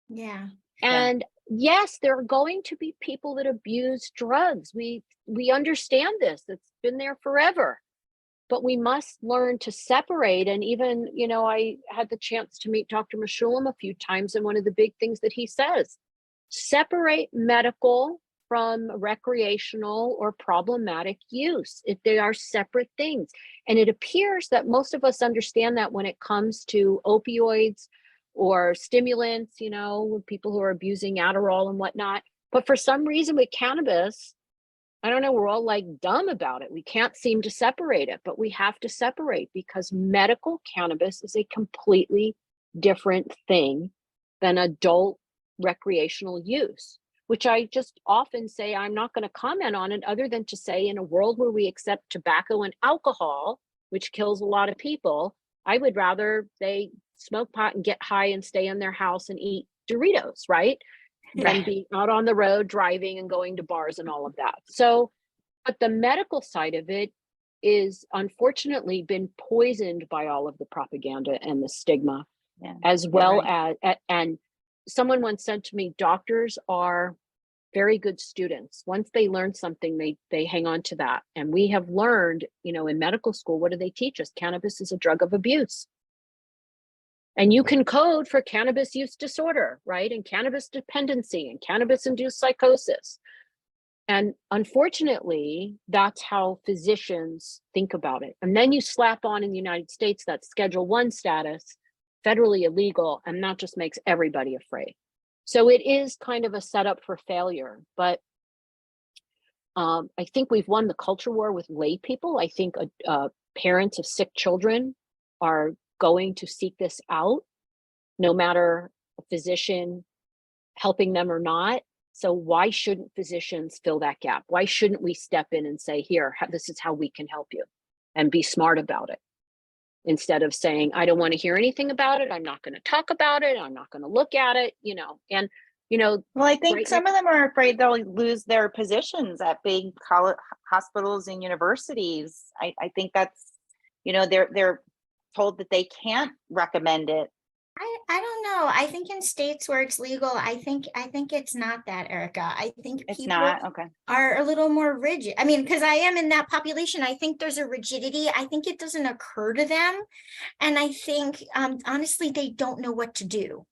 Yeah. And yes, there are going to be people that abuse drugs. We understand this. It's been there forever. But we must learn to separate. And even, you know, I had the chance to meet Dr. Meshulam a few times, and one of the big things that he says, separate medical from recreational or problematic use. They are separate things. And it appears that most of us understand that when it comes to opioids or stimulants, you know, people who are abusing Adderall and whatnot. But for some reason with cannabis, I don't know, we're all like dumb about it. We can't seem to separate it, but we have to separate because medical cannabis is a completely different thing than adult recreational use, which I just often say I'm not going to comment on it other than to say in a world where we accept tobacco and alcohol, which kills a lot of people, I would rather they smoke pot and get high and stay in their house and eat Doritos, right? Than be out on the road driving and going to bars and all of that. So, but the medical side of it is unfortunately been poisoned by all of the propaganda and the stigma, as well as, and someone once said to me, doctors are very good students. Once they learn something, they hang on to that. And we have learned, you know, in medical school, what do they teach us? Cannabis is a drug of abuse. And you can code for cannabis use disorder, right? And cannabis dependency and cannabis-induced psychosis. And unfortunately, that's how physicians think about it. And then you slap on in the United States that Schedule I status, federally illegal, and that just makes everybody afraid. So it is kind of a setup for failure. But I think we've won the culture war with lay people. I think parents of sick children are going to seek this out, no matter a physician helping them or not. So why shouldn't physicians fill that gap? Why shouldn't we step in and say, here, this is how we can help you, and be smart about it? Instead of saying, I don't want to hear anything about it. I'm not going to talk about it. I'm not going to look at it, you know, and, you know. Well, I think some of them are afraid they'll lose their positions at big hospitals and universities. I think that's, you know, they're told that they can't recommend it. I don't know. I think in states where it's legal, I think it's not that, Erica. I think It's people not okay. are a little more rigid. I mean, because I am in that population, I think there's a rigidity. I think it doesn't occur to them. And I think, honestly, they don't know what to do.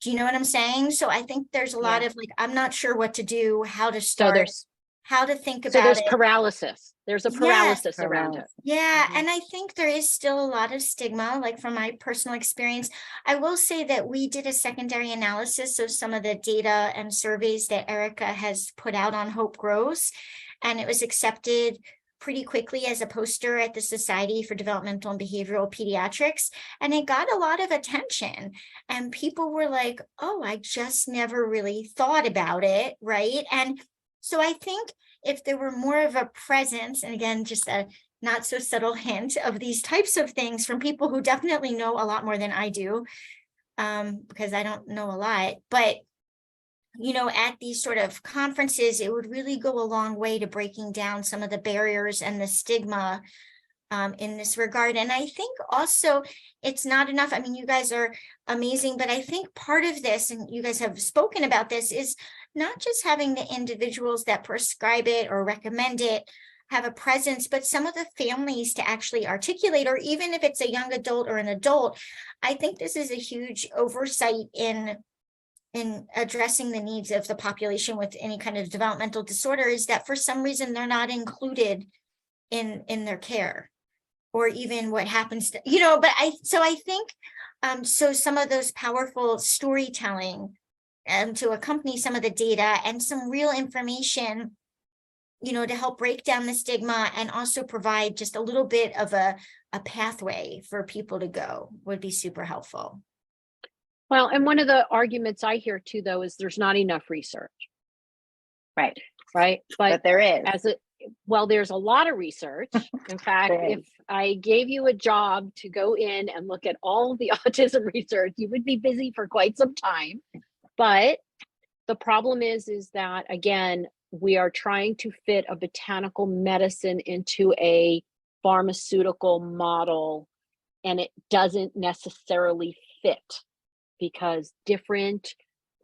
Do you know what I'm saying? So I think there's a lot of like, I'm not sure what to do, how to start, how to think So about there's it. paralysis. There's a Yes. paralysis around it. Yeah, Mhm. and I think there is still a lot of stigma, like from my personal experience. I will say that we did a secondary analysis of some of the data and surveys that Erica has put out on Hope Grows, and it was accepted pretty quickly as a poster at the Society for Developmental and Behavioral Pediatrics, and it got a lot of attention. And people were like, oh, I just never really thought about it, right? And so I think if there were more of a presence, and again, just a not so subtle hint of these types of things from people who definitely know a lot more than I do, because I don't know a lot, but at these sort of conferences, it would really go a long way to breaking down some of the barriers and the stigma in this regard. And I think also it's not enough. I mean, you guys are amazing, but I think part of this, and you guys have spoken about this, is not just having the individuals that prescribe it or recommend it have a presence, but some of the families to actually articulate, or even if it's a young adult or an adult. I think this is a huge oversight in addressing the needs of the population with any kind of developmental disorder, is that for some reason they're not included in their care, or even what happens to, but I think so some of those powerful storytelling to accompany some of the data and some real information, to help break down the stigma and also provide just a little bit of a pathway for people to go would be super helpful. Well, and one of the arguments I hear too, though, is there's not enough research. Right. But there is. There's a lot of research. In fact, There is. if I gave you a job to go in and look at all of the autism research, you would be busy for quite some time. But the problem is that, again, we are trying to fit a botanical medicine into a pharmaceutical model, and it doesn't necessarily fit, because different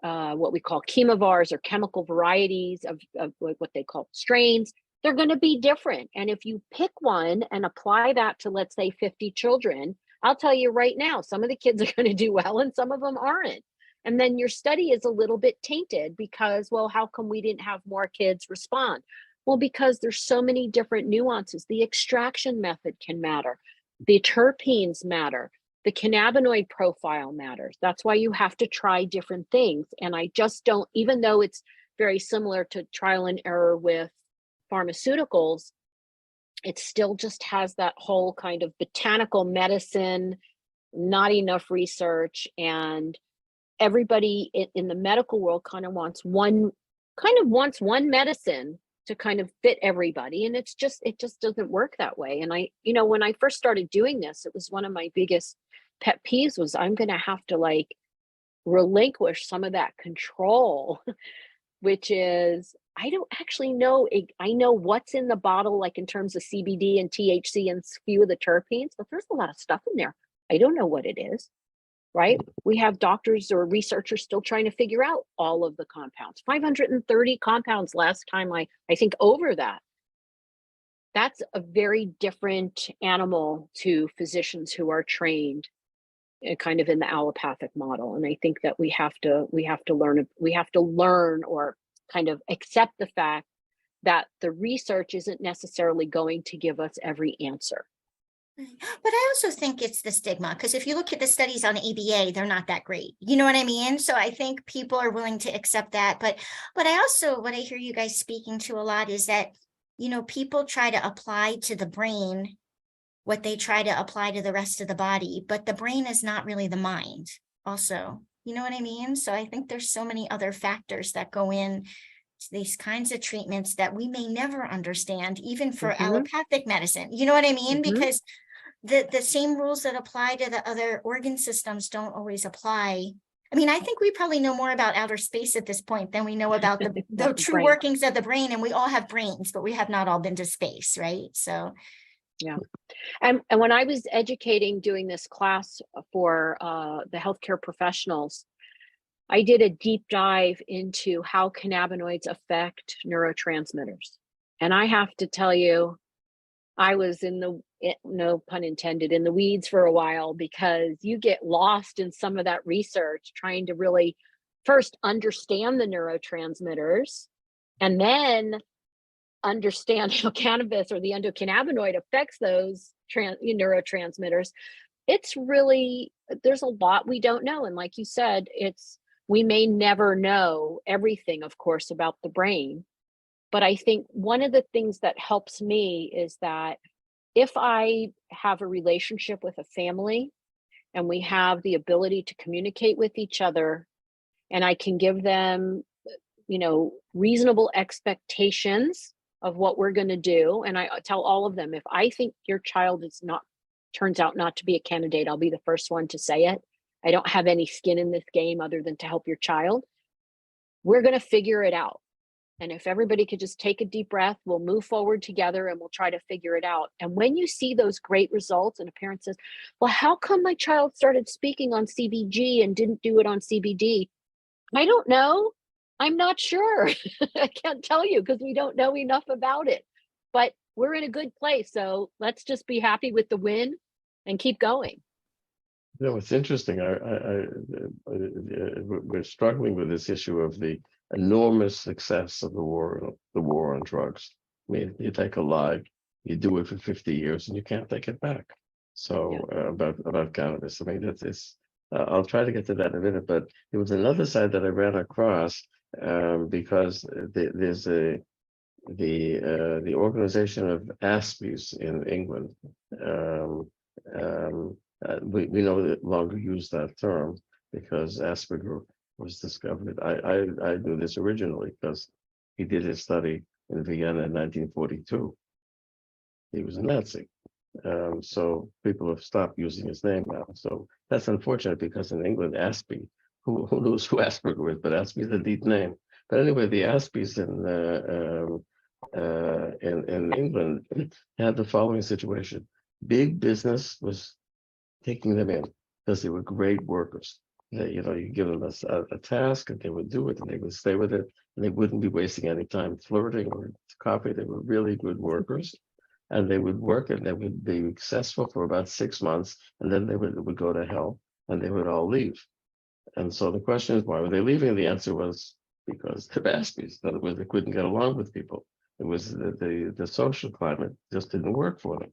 what we call chemovars, or chemical varieties of what they call strains, they're going to be different. And if you pick one and apply that to, let's say, 50 children, I'll tell you right now, some of the kids are going to do well and some of them aren't. And then your study is a little bit tainted because, well, how come we didn't have more kids respond? Well, because there's so many different nuances. The extraction method can matter. The terpenes matter. The cannabinoid profile matters. That's why you have to try different things. And I just don't, even though it's very similar to trial and error with pharmaceuticals, it still just has that whole kind of botanical medicine, not enough research, and everybody in the medical world kind of wants one medicine to kind of fit everybody. And it just doesn't work that way. And when I first started doing this, it was one of my biggest pet peeves was I'm going to have to relinquish some of that control, which is, I don't actually know. I know what's in the bottle, like in terms of CBD and THC and a few of the terpenes, but there's a lot of stuff in there. I don't know what it is, right? We have doctors or researchers still trying to figure out all of the compounds. 530 compounds last time, I think over that. That's a very different animal to physicians who are trained kind of in the allopathic model. And I think that we have to learn or kind of accept the fact that the research isn't necessarily going to give us every answer. But I also think it's the stigma, because if you look at the studies on ABA, they're not that great. You know what I mean? So I think people are willing to accept that. But I also, what I hear you guys speaking to a lot is that, people try to apply to the brain what they try to apply to the rest of the body, but the brain is not really the mind also. You know what I mean? So I think there's so many other factors that go in to these kinds of treatments that we may never understand, even for allopathic medicine. You know what I mean? Because the same rules that apply to the other organ systems don't always apply. I mean, I think we probably know more about outer space at this point than we know about the true brain. workings of the brain. And we all have brains, but we have not all been to space, right? So yeah. And when I was educating, doing this class for the healthcare professionals, I did a deep dive into how cannabinoids affect neurotransmitters. And I have to tell you, I was no pun intended, in the weeds for a while, because you get lost in some of that research trying to really first understand the neurotransmitters and then understand how cannabis or the endocannabinoid affects those neurotransmitters, it's really, there's a lot we don't know. And like you said, we may never know everything, of course, about the brain. But I think one of the things that helps me is that if I have a relationship with a family and we have the ability to communicate with each other, and I can give them, reasonable expectations of what we're going to do. And I tell all of them, if I think your child turns out not to be a candidate, I'll be the first one to say it. I don't have any skin in this game other than to help your child. We're going to figure it out. And if everybody could just take a deep breath, we'll move forward together and we'll try to figure it out. And when you see those great results and a parent says, well, how come my child started speaking on CBG and didn't do it on CBD? I don't know. I'm not sure. I can't tell you because we don't know enough about it, but we're in a good place. So let's just be happy with the win and keep going. It's interesting. We're struggling with this issue of the enormous success of the war on drugs. I mean, you take a lie, you do it for 50 years, and you can't take it back. So about cannabis, I mean, it's. I'll try to get to that in a minute, but there was another side that I ran across because there's the organization of ASPEs in England. We no longer use that term because Asperger was discovered. I knew this originally because he did his study in Vienna in 1942. He was a Nazi. So people have stopped using his name now. So that's unfortunate because in England, Aspie, who knows who Asperger is, but Aspie is a deep name. But anyway, the Aspies in England had the following situation. Big business was taking them in because they were great workers. You give them a task and they would do it and they would stay with it and they wouldn't be wasting any time flirting or coffee. They were really good workers and they would work and they would be successful for about 6 months and then they would go to hell and they would all leave. And so the question is, why were they leaving? The answer was because they're Aspies. In other words, they couldn't get along with people. It was the social climate just didn't work for them.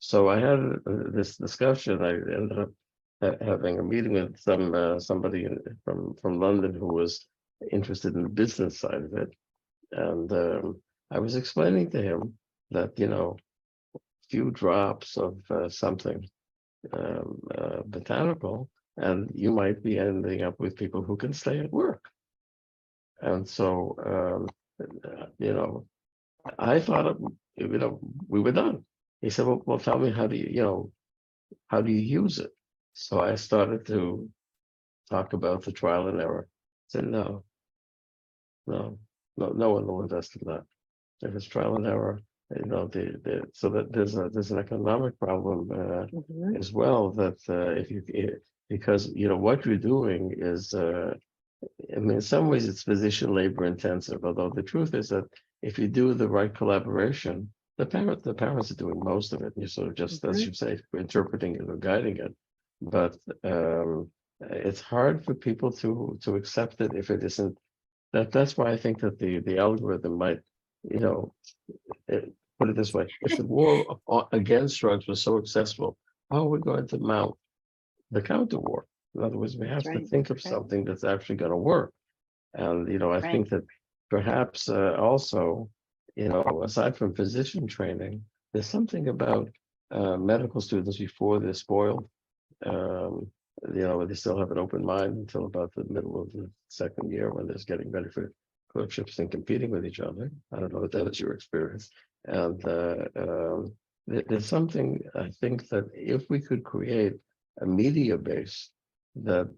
So I had this discussion. I ended up having a meeting with somebody from London who was interested in the business side of it, and I was explaining to him that few drops of something botanical, and you might be ending up with people who can stay at work. And so I thought we were done. He said, well, tell me how do you use it? So I started to talk about the trial and error. I said, no one will invest in that. If it's trial and error, so that there's an economic problem as well. That because what you're doing is, in some ways it's physician labor intensive. Although the truth is that if you do the right collaboration, the parents are doing most of it. And you're sort of just, as you say, interpreting it or guiding it. But it's hard for people to accept it if it isn't. That's why I think that the algorithm might, put it this way: if the war against drugs was so successful, how are we going to mount the counter war? In other words, we have to think of something that's actually going to work. And I think that perhaps also, aside from physician training, there's something about medical students before they're spoiled. They still have an open mind until about the middle of the second year when they're getting ready for clerkships and competing with each other. I don't know if that was your experience. And there's something, I think, that if we could create a media base that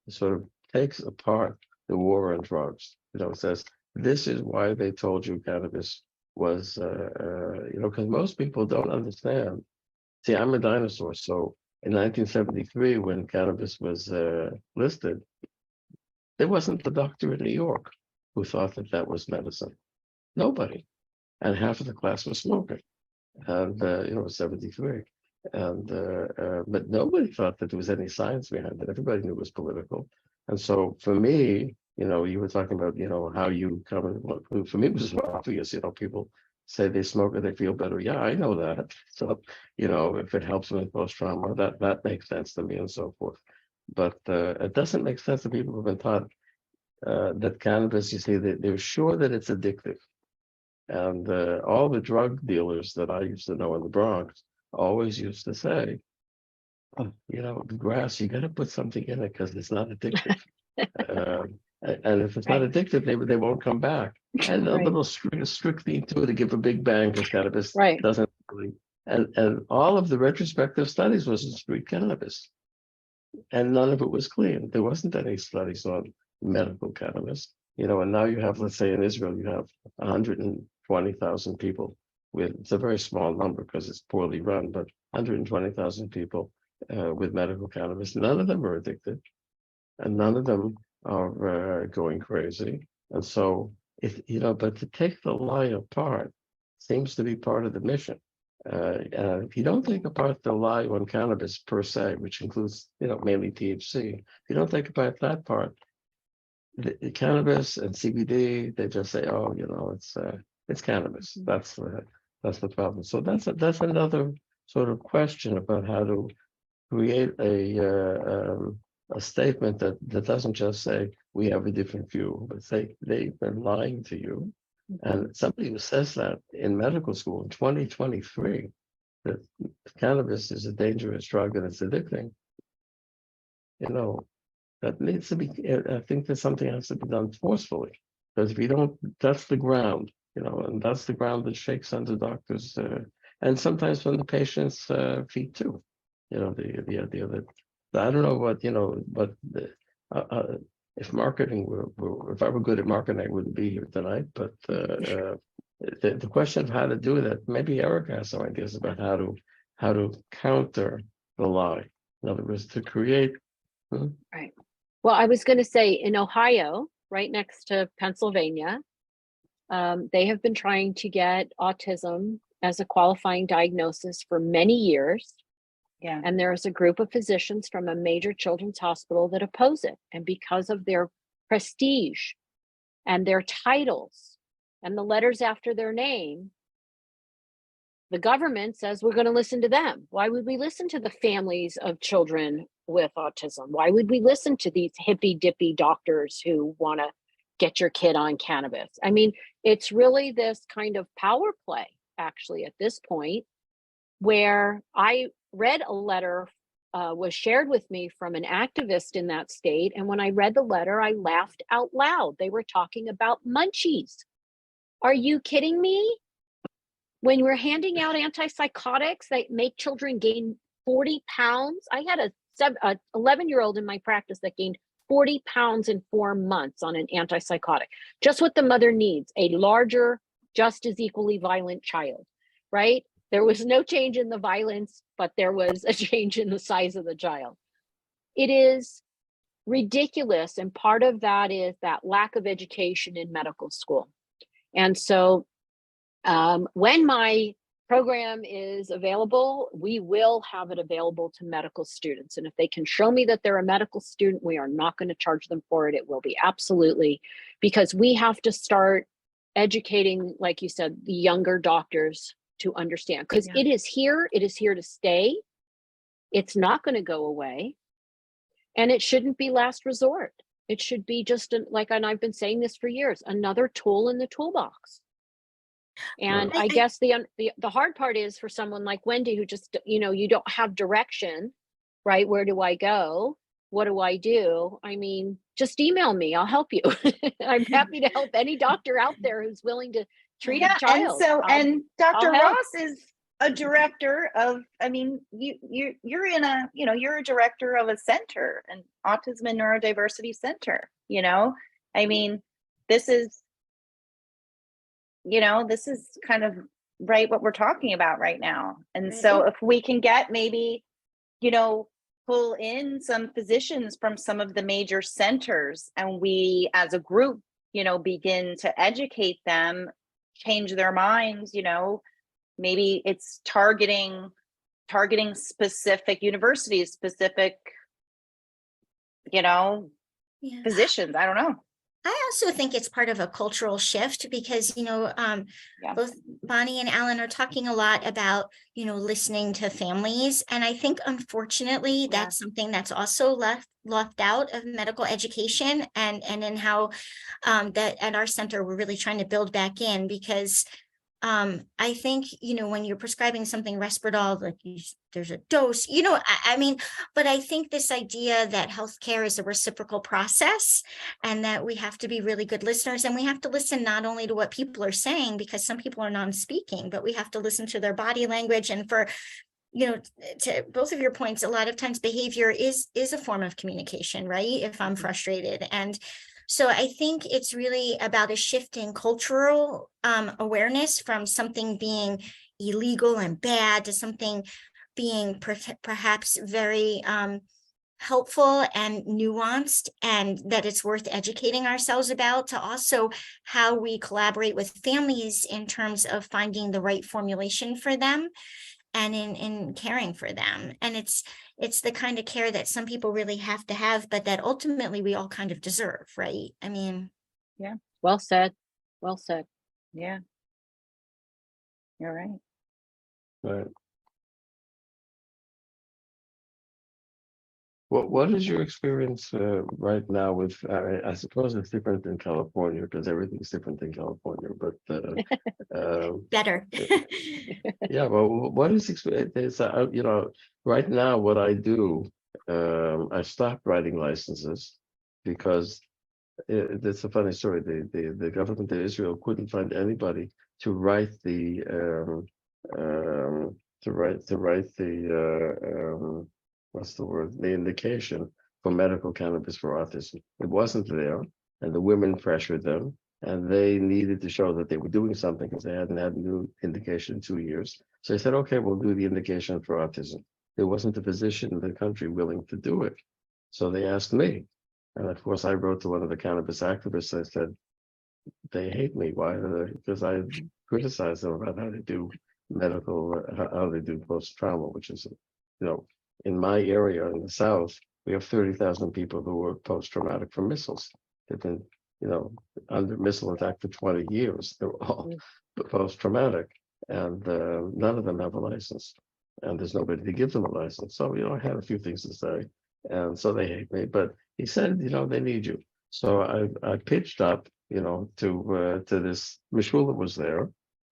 sort of takes apart the war on drugs, says, this is why they told you cannabis was, because most people don't understand. See, I'm a dinosaur. So in 1973, when cannabis was listed, there wasn't the doctor in New York who thought that was medicine. Nobody. And half of the class was smoking. And, 73. And, but nobody thought that there was any science behind it. Everybody knew it was political. And so for me, You were talking about, how you come and for me it was obvious, people say they smoke and they feel better. Yeah, I know that. So, if it helps them with post-trauma, that makes sense to me and so forth. But it doesn't make sense to people who've been taught that cannabis, you see, they're sure that it's addictive. And all the drug dealers that I used to know in the Bronx always used to say, oh, the grass, you got to put something in it because it's not addictive. And if it's not Right. addictive, they won't come back. And a Right. little strychnine to it to give a big bang because cannabis Right. doesn't really. And all of the retrospective studies was in street cannabis, and none of it was clean. There wasn't any studies on medical cannabis. And now you have, let's say in Israel, you have 120,000 people with, it's a very small number because it's poorly run, but 120,000 people with medical cannabis. None of them are addicted, and none of them are going crazy. And so, but to take the lie apart seems to be part of the mission. If you don't take apart the lie on cannabis per se, which includes, mainly THC, if you don't take apart that part, the cannabis and CBD, they just say, oh, it's cannabis. That's the problem. So that's another sort of question about how to create a statement that doesn't just say we have a different view, but say they've been lying to you. And somebody who says that in medical school in 2023, that cannabis is a dangerous drug and it's addicting, that needs to be, I think that something has to be done forcefully. Because if you don't, that's the ground, and that's the ground that shakes under doctors, and sometimes from the patient's feet too. The idea that, I don't know what, but if marketing if I were good at marketing, I wouldn't be here tonight. But the question of how to do that, maybe Erica has some ideas about how to counter the lie. In other words, to create. Right. Well, I was going to say in Ohio, right next to Pennsylvania, they have been trying to get autism as a qualifying diagnosis for many years. Yeah. And there is a group of physicians from a major children's hospital that oppose it. And because of their prestige and their titles and the letters after their name, the government says we're going to listen to them. Why would we listen to the families of children with autism? Why would we listen to these hippy dippy doctors who want to get your kid on cannabis? I mean, it's really this kind of power play, actually, at this point, where I read a letter was shared with me from an activist in that state. And when I read the letter, I laughed out loud. They were talking about munchies. Are you kidding me? When we're handing out antipsychotics that make children gain 40 pounds, I had a 11-year-old in my practice that gained 40 pounds in 4 months on an antipsychotic. Just what the mother needs, a larger, just as equally violent child, right? There was no change in the violence, but there was a change in the size of the child. It is ridiculous. And part of that is that lack of education in medical school. And so when my program is available, we will have it available to medical students. And if they can show me that they're a medical student, we are not going to charge them for it. It will be absolutely, because we have to start educating, like you said, the younger doctors to understand, because it is here to stay. It's not going to go away. And it shouldn't be last resort. It should be just and I've been saying this for years, another tool in the toolbox. And I guess the hard part is for someone like Wendy, who just, you don't have direction, right? Where do I go? What do I do? I mean, just email me. I'll help you. I'm happy to help any doctor out there who's willing to treat a child. And Dr. Ross is a director of, I mean, you're in a, you're a director of a center, an Autism and Neurodiversity Center, I mean, this is kind of right what we're talking about right now. And so if we can get maybe, pull in some physicians from some of the major centers, and we as a group, begin to educate them, change their minds, maybe it's targeting specific universities, specific, physicians. I don't know. I also think it's part of a cultural shift because, Yeah. both Bonnie and Alan are talking a lot about, listening to families. And I think, unfortunately, that's something that's also left out of medical education and in how that at our center, we're really trying to build back in because I think, when you're prescribing something Risperdal, like there's a dose, I mean, but I think this idea that healthcare is a reciprocal process and that we have to be really good listeners and we have to listen not only to what people are saying, because some people are non-speaking, but we have to listen to their body language. And for, to both of your points, a lot of times behavior is a form of communication, right? If I'm frustrated. And so I think it's really about a shift in cultural awareness from something being illegal and bad to something being perhaps very helpful and nuanced, and that it's worth educating ourselves about, to also how we collaborate with families in terms of finding the right formulation for them and in caring for them. And it's the kind of care that some people really have to have, but that ultimately we all kind of deserve, right? I mean, Well said. Well said. Yeah. You're right. Right. What is your experience right now with? I suppose it's different in California because everything's different in California. But better. yeah. Well, what is experience? Right now, what I do, I stopped writing licenses because it's a funny story. The government of Israel couldn't find anybody to write the what's the word? The indication for medical cannabis for autism. It wasn't there, and the women pressured them, and they needed to show that they were doing something because they hadn't had a new indication in 2 years. So they said, okay, we'll do the indication for autism. There wasn't a physician in the country willing to do it. So they asked me. And of course, I wrote to one of the cannabis activists. I said, they hate me. Why? Because I criticized them about how they do how they do post-trauma, which is, in my area in the South, we have 30,000 people who are post-traumatic from missiles. They've been, under missile attack for 20 years. They're all post-traumatic, and none of them have a license. And there's nobody to give them a license. So, I had a few things to say. And so they hate me. But he said, they need you. So I pitched up, to this, Mishula was there.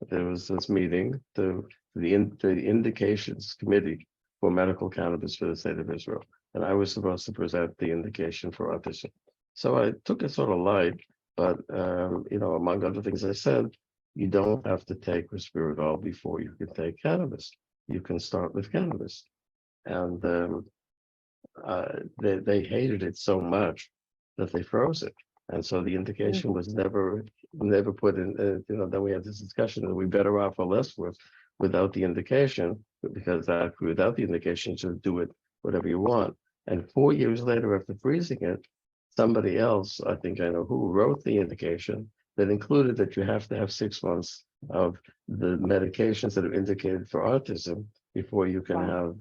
There was this meeting to the indications committee for medical cannabis for the state of Israel. And I was supposed to present the indication for autism. So I took it sort of light, but, among other things I said, you don't have to take Risperdal before you can take cannabis. You can start with cannabis. And they hated it so much that they froze it. And so the indication was never put in, then we had this discussion that we're better off or less worth without the indication, because without the indication, you should do it whatever you want. And 4 years later, after freezing it, somebody else, I think I know who, wrote the indication that included that you have to have 6 months of the medications that are indicated for autism before you can have,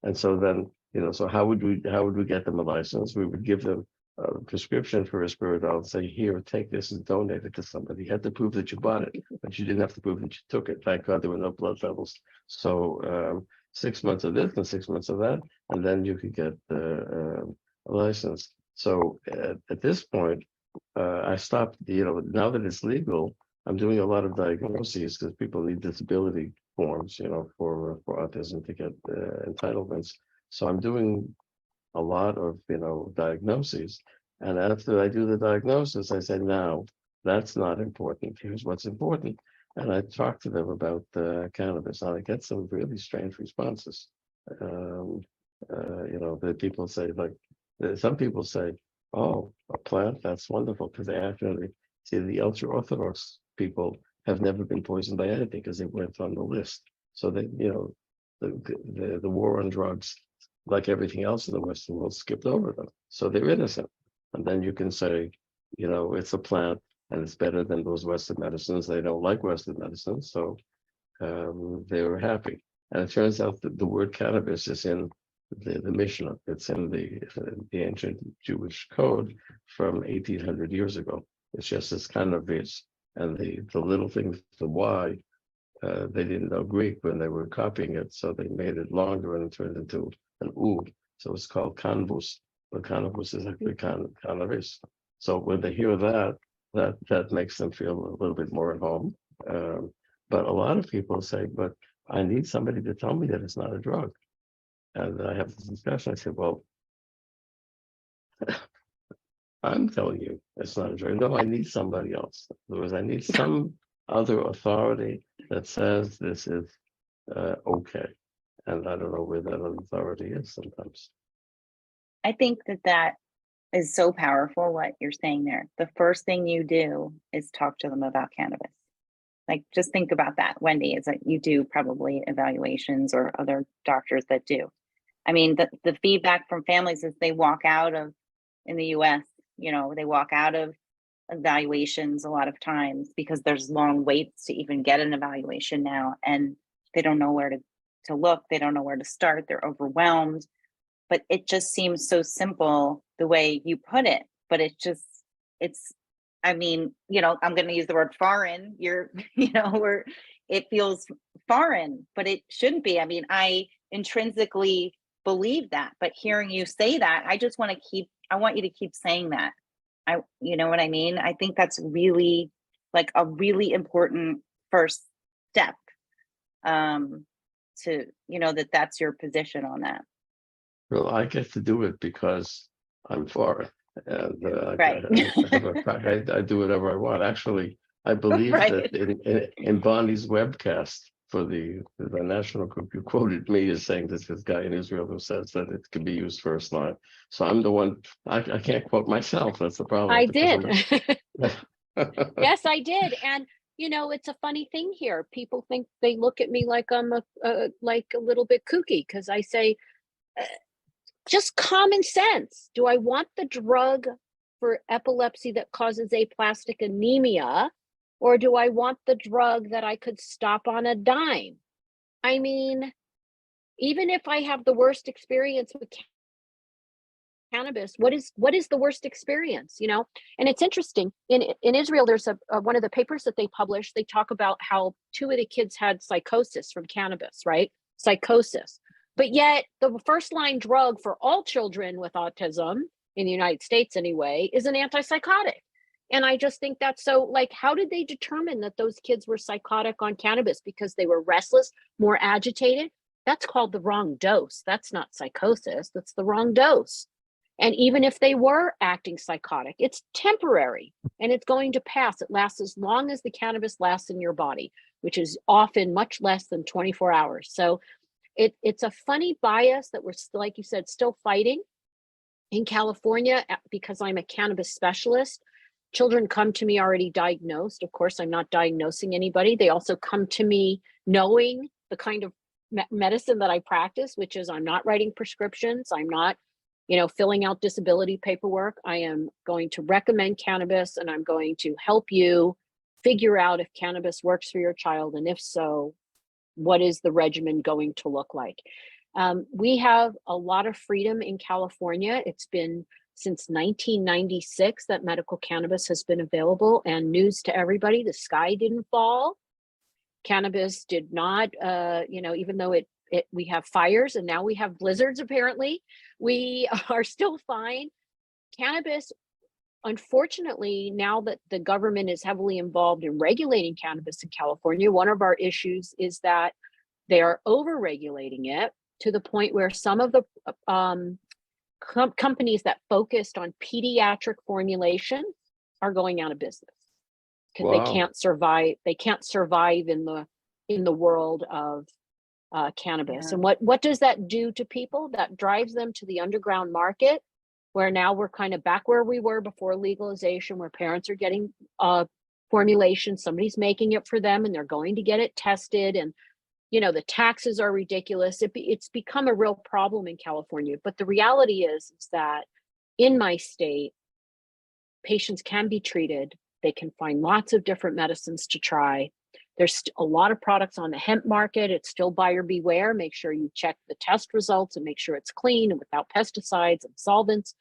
and so then, so how would we get them a license? We would give them a prescription for Risperdal and say, here, take this and donate it to somebody. You had to prove that you bought it, but you didn't have to prove that you took it. Thank God there were no blood levels. So 6 months of this and 6 months of that, and then you could get a license. So at this point, I stopped, now that it's legal, I'm doing a lot of diagnoses because people need disability forms, for autism to get entitlements. So I'm doing a lot of, diagnoses. And after I do the diagnosis, I say, now that's not important. Here's what's important. And I talk to them about cannabis, and I get some really strange responses. The people say, some people say, oh, a plant, that's wonderful, because they actually see the ultra-Orthodox people have never been poisoned by anything because they weren't on the list. So they, the war on drugs, like everything else in the Western world, skipped over them. So they're innocent. And then you can say, it's a plant and it's better than those Western medicines. They don't like Western medicines, so they were happy. And it turns out that the word cannabis is in the Mishnah. It's in the ancient Jewish code from 1800 years ago. It's just this cannabis, and the little things, the Y, they didn't know Greek when they were copying it, so they made it longer and it turned into an U. So it's called canvus, but canvus is actually cannabis. So when they hear that, that makes them feel a little bit more at home. But a lot of people say, but I need somebody to tell me that it's not a drug. And I have this discussion. I said, well, I'm telling you it's not a drug. No, I need somebody else. In other words, I need some other authority that says this is okay. And I don't know where that other authority is sometimes. I think that is so powerful what you're saying there. The first thing you do is talk to them about cannabis. Like, just think about that, Wendy, is that you do probably evaluations, or other doctors that do. I mean, the feedback from families is they walk out of, in the US, they walk out of evaluations a lot of times because there's long waits to even get an evaluation now, and they don't know where to look. They don't know where to start. They're overwhelmed. But it just seems so simple the way you put it, but I'm going to use the word foreign. Where it feels foreign, but it shouldn't be. I mean, I intrinsically believe that, but hearing you say that, I want you to keep saying that. You know what I mean? I think that's really, like, a really important first step, to, that's your position on that. Well, I get to do it because I'm foreign. And Right. I do whatever I want. Actually, I believe Right. that in Bonnie's webcast for the national group, you quoted me as saying this guy in Israel who says that it can be used first line. So I'm the one, I can't quote myself. That's the problem. I did. Yes, I did. And it's a funny thing here. People think, they look at me like I'm like a little bit kooky because I say, just common sense. Do I want the drug for epilepsy that causes aplastic anemia, or do I want the drug that I could stop on a dime? I mean, even if I have the worst experience with cannabis, what is the worst experience? And it's interesting. In Israel, there's one of the papers that they published. They talk about how 2 of the kids had psychosis from cannabis, right? Psychosis. But yet the first line drug for all children with autism in the United States anyway is an antipsychotic. And I just think that's so, like, how did they determine that those kids were psychotic on cannabis? Because they were restless, more agitated? That's called the wrong dose. That's not psychosis. That's the wrong dose. And even if they were acting psychotic, it's temporary and it's going to pass. It lasts as long as the cannabis lasts in your body, which is often much less than 24 hours. So it's a funny bias that we're, like you said, still fighting. In California, because I'm a cannabis specialist, children come to me already diagnosed. Of course, I'm not diagnosing anybody. They also come to me knowing the kind of medicine that I practice, which is I'm not writing prescriptions. I'm not, filling out disability paperwork. I am going to recommend cannabis, and I'm going to help you figure out if cannabis works for your child. And if so, what is the regimen going to look like? We have a lot of freedom in California. It's been since 1996 that medical cannabis has been available, and news to everybody, the sky didn't fall. Cannabis did not, even though we have fires and now we have blizzards, apparently, we are still fine. Cannabis, unfortunately, now that the government is heavily involved in regulating cannabis in California, one of our issues is that they are over-regulating it to the point where some of the companies that focused on pediatric formulation are going out of business because Wow. they can't survive. They can't survive in the world of cannabis. Yeah. And what does that do to people? That drives them to the underground market, where now we're kind of back where we were before legalization, where parents are getting formulation, somebody's making it for them, and they're going to get it tested, and the taxes are ridiculous. It's become a real problem in California. But the reality is that in my state, patients can be treated. They can find lots of different medicines to try. There's a lot of products on the hemp market. It's still buyer beware. Make sure you check the test results and make sure it's clean and without pesticides and solvents.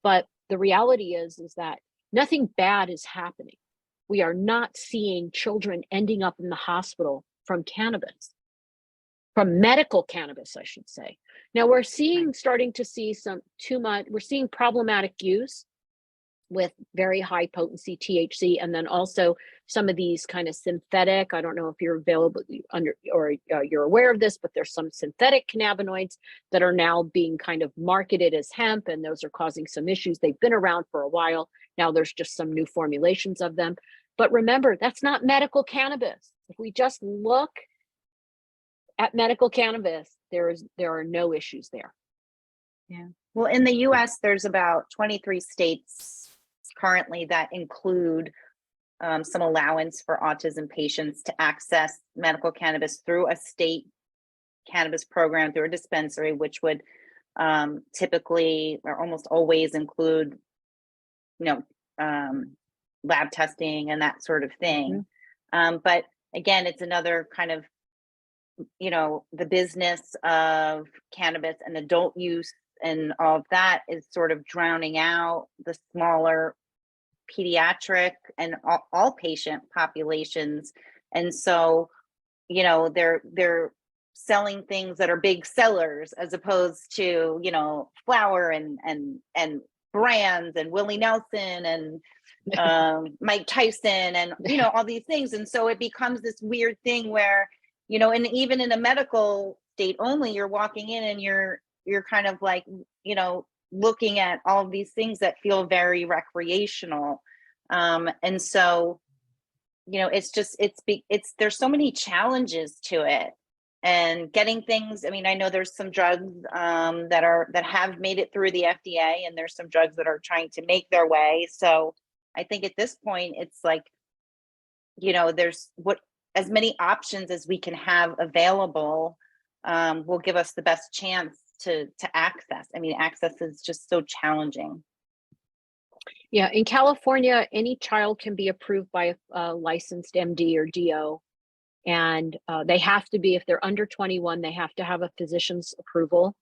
But the reality is that nothing bad is happening. We are not seeing children ending up in the hospital from cannabis, from medical cannabis, I should say. Now we're starting to see we're seeing problematic use with very high potency THC, and then also some of these kind of synthetic, I don't know if you're you're aware of this, but there's some synthetic cannabinoids that are now being kind of marketed as hemp, and those are causing some issues. They've been around for a while. Now there's just some new formulations of them. But remember, that's not medical cannabis. If we just look at medical cannabis, there are no issues there. Yeah. Well, in the US, there's about 23 states currently that include some allowance for autism patients to access medical cannabis through a state cannabis program, through a dispensary, which would typically or almost always include, lab testing and that sort of thing. But again, it's another kind of, the business of cannabis and adult use and all of that is sort of drowning out the smaller pediatric and all patient populations. And so, they're selling things that are big sellers as opposed to, flower and brands and Willie Nelson and Mike Tyson and, all these things. And so it becomes this weird thing where, and even in a medical state only, you're walking in and you're kind of like, looking at all of these things that feel very recreational. And so, there's so many challenges to it and getting things. I mean, I know there's some drugs that have made it through the FDA, and there's some drugs that are trying to make their way. So I think at this point, it's like, there's as many options as we can have available will give us the best chance to access. I mean, access is just so challenging. Yeah, in California, any child can be approved by a licensed MD or DO, and they have to be, if they're under 21, they have to have a physician's approval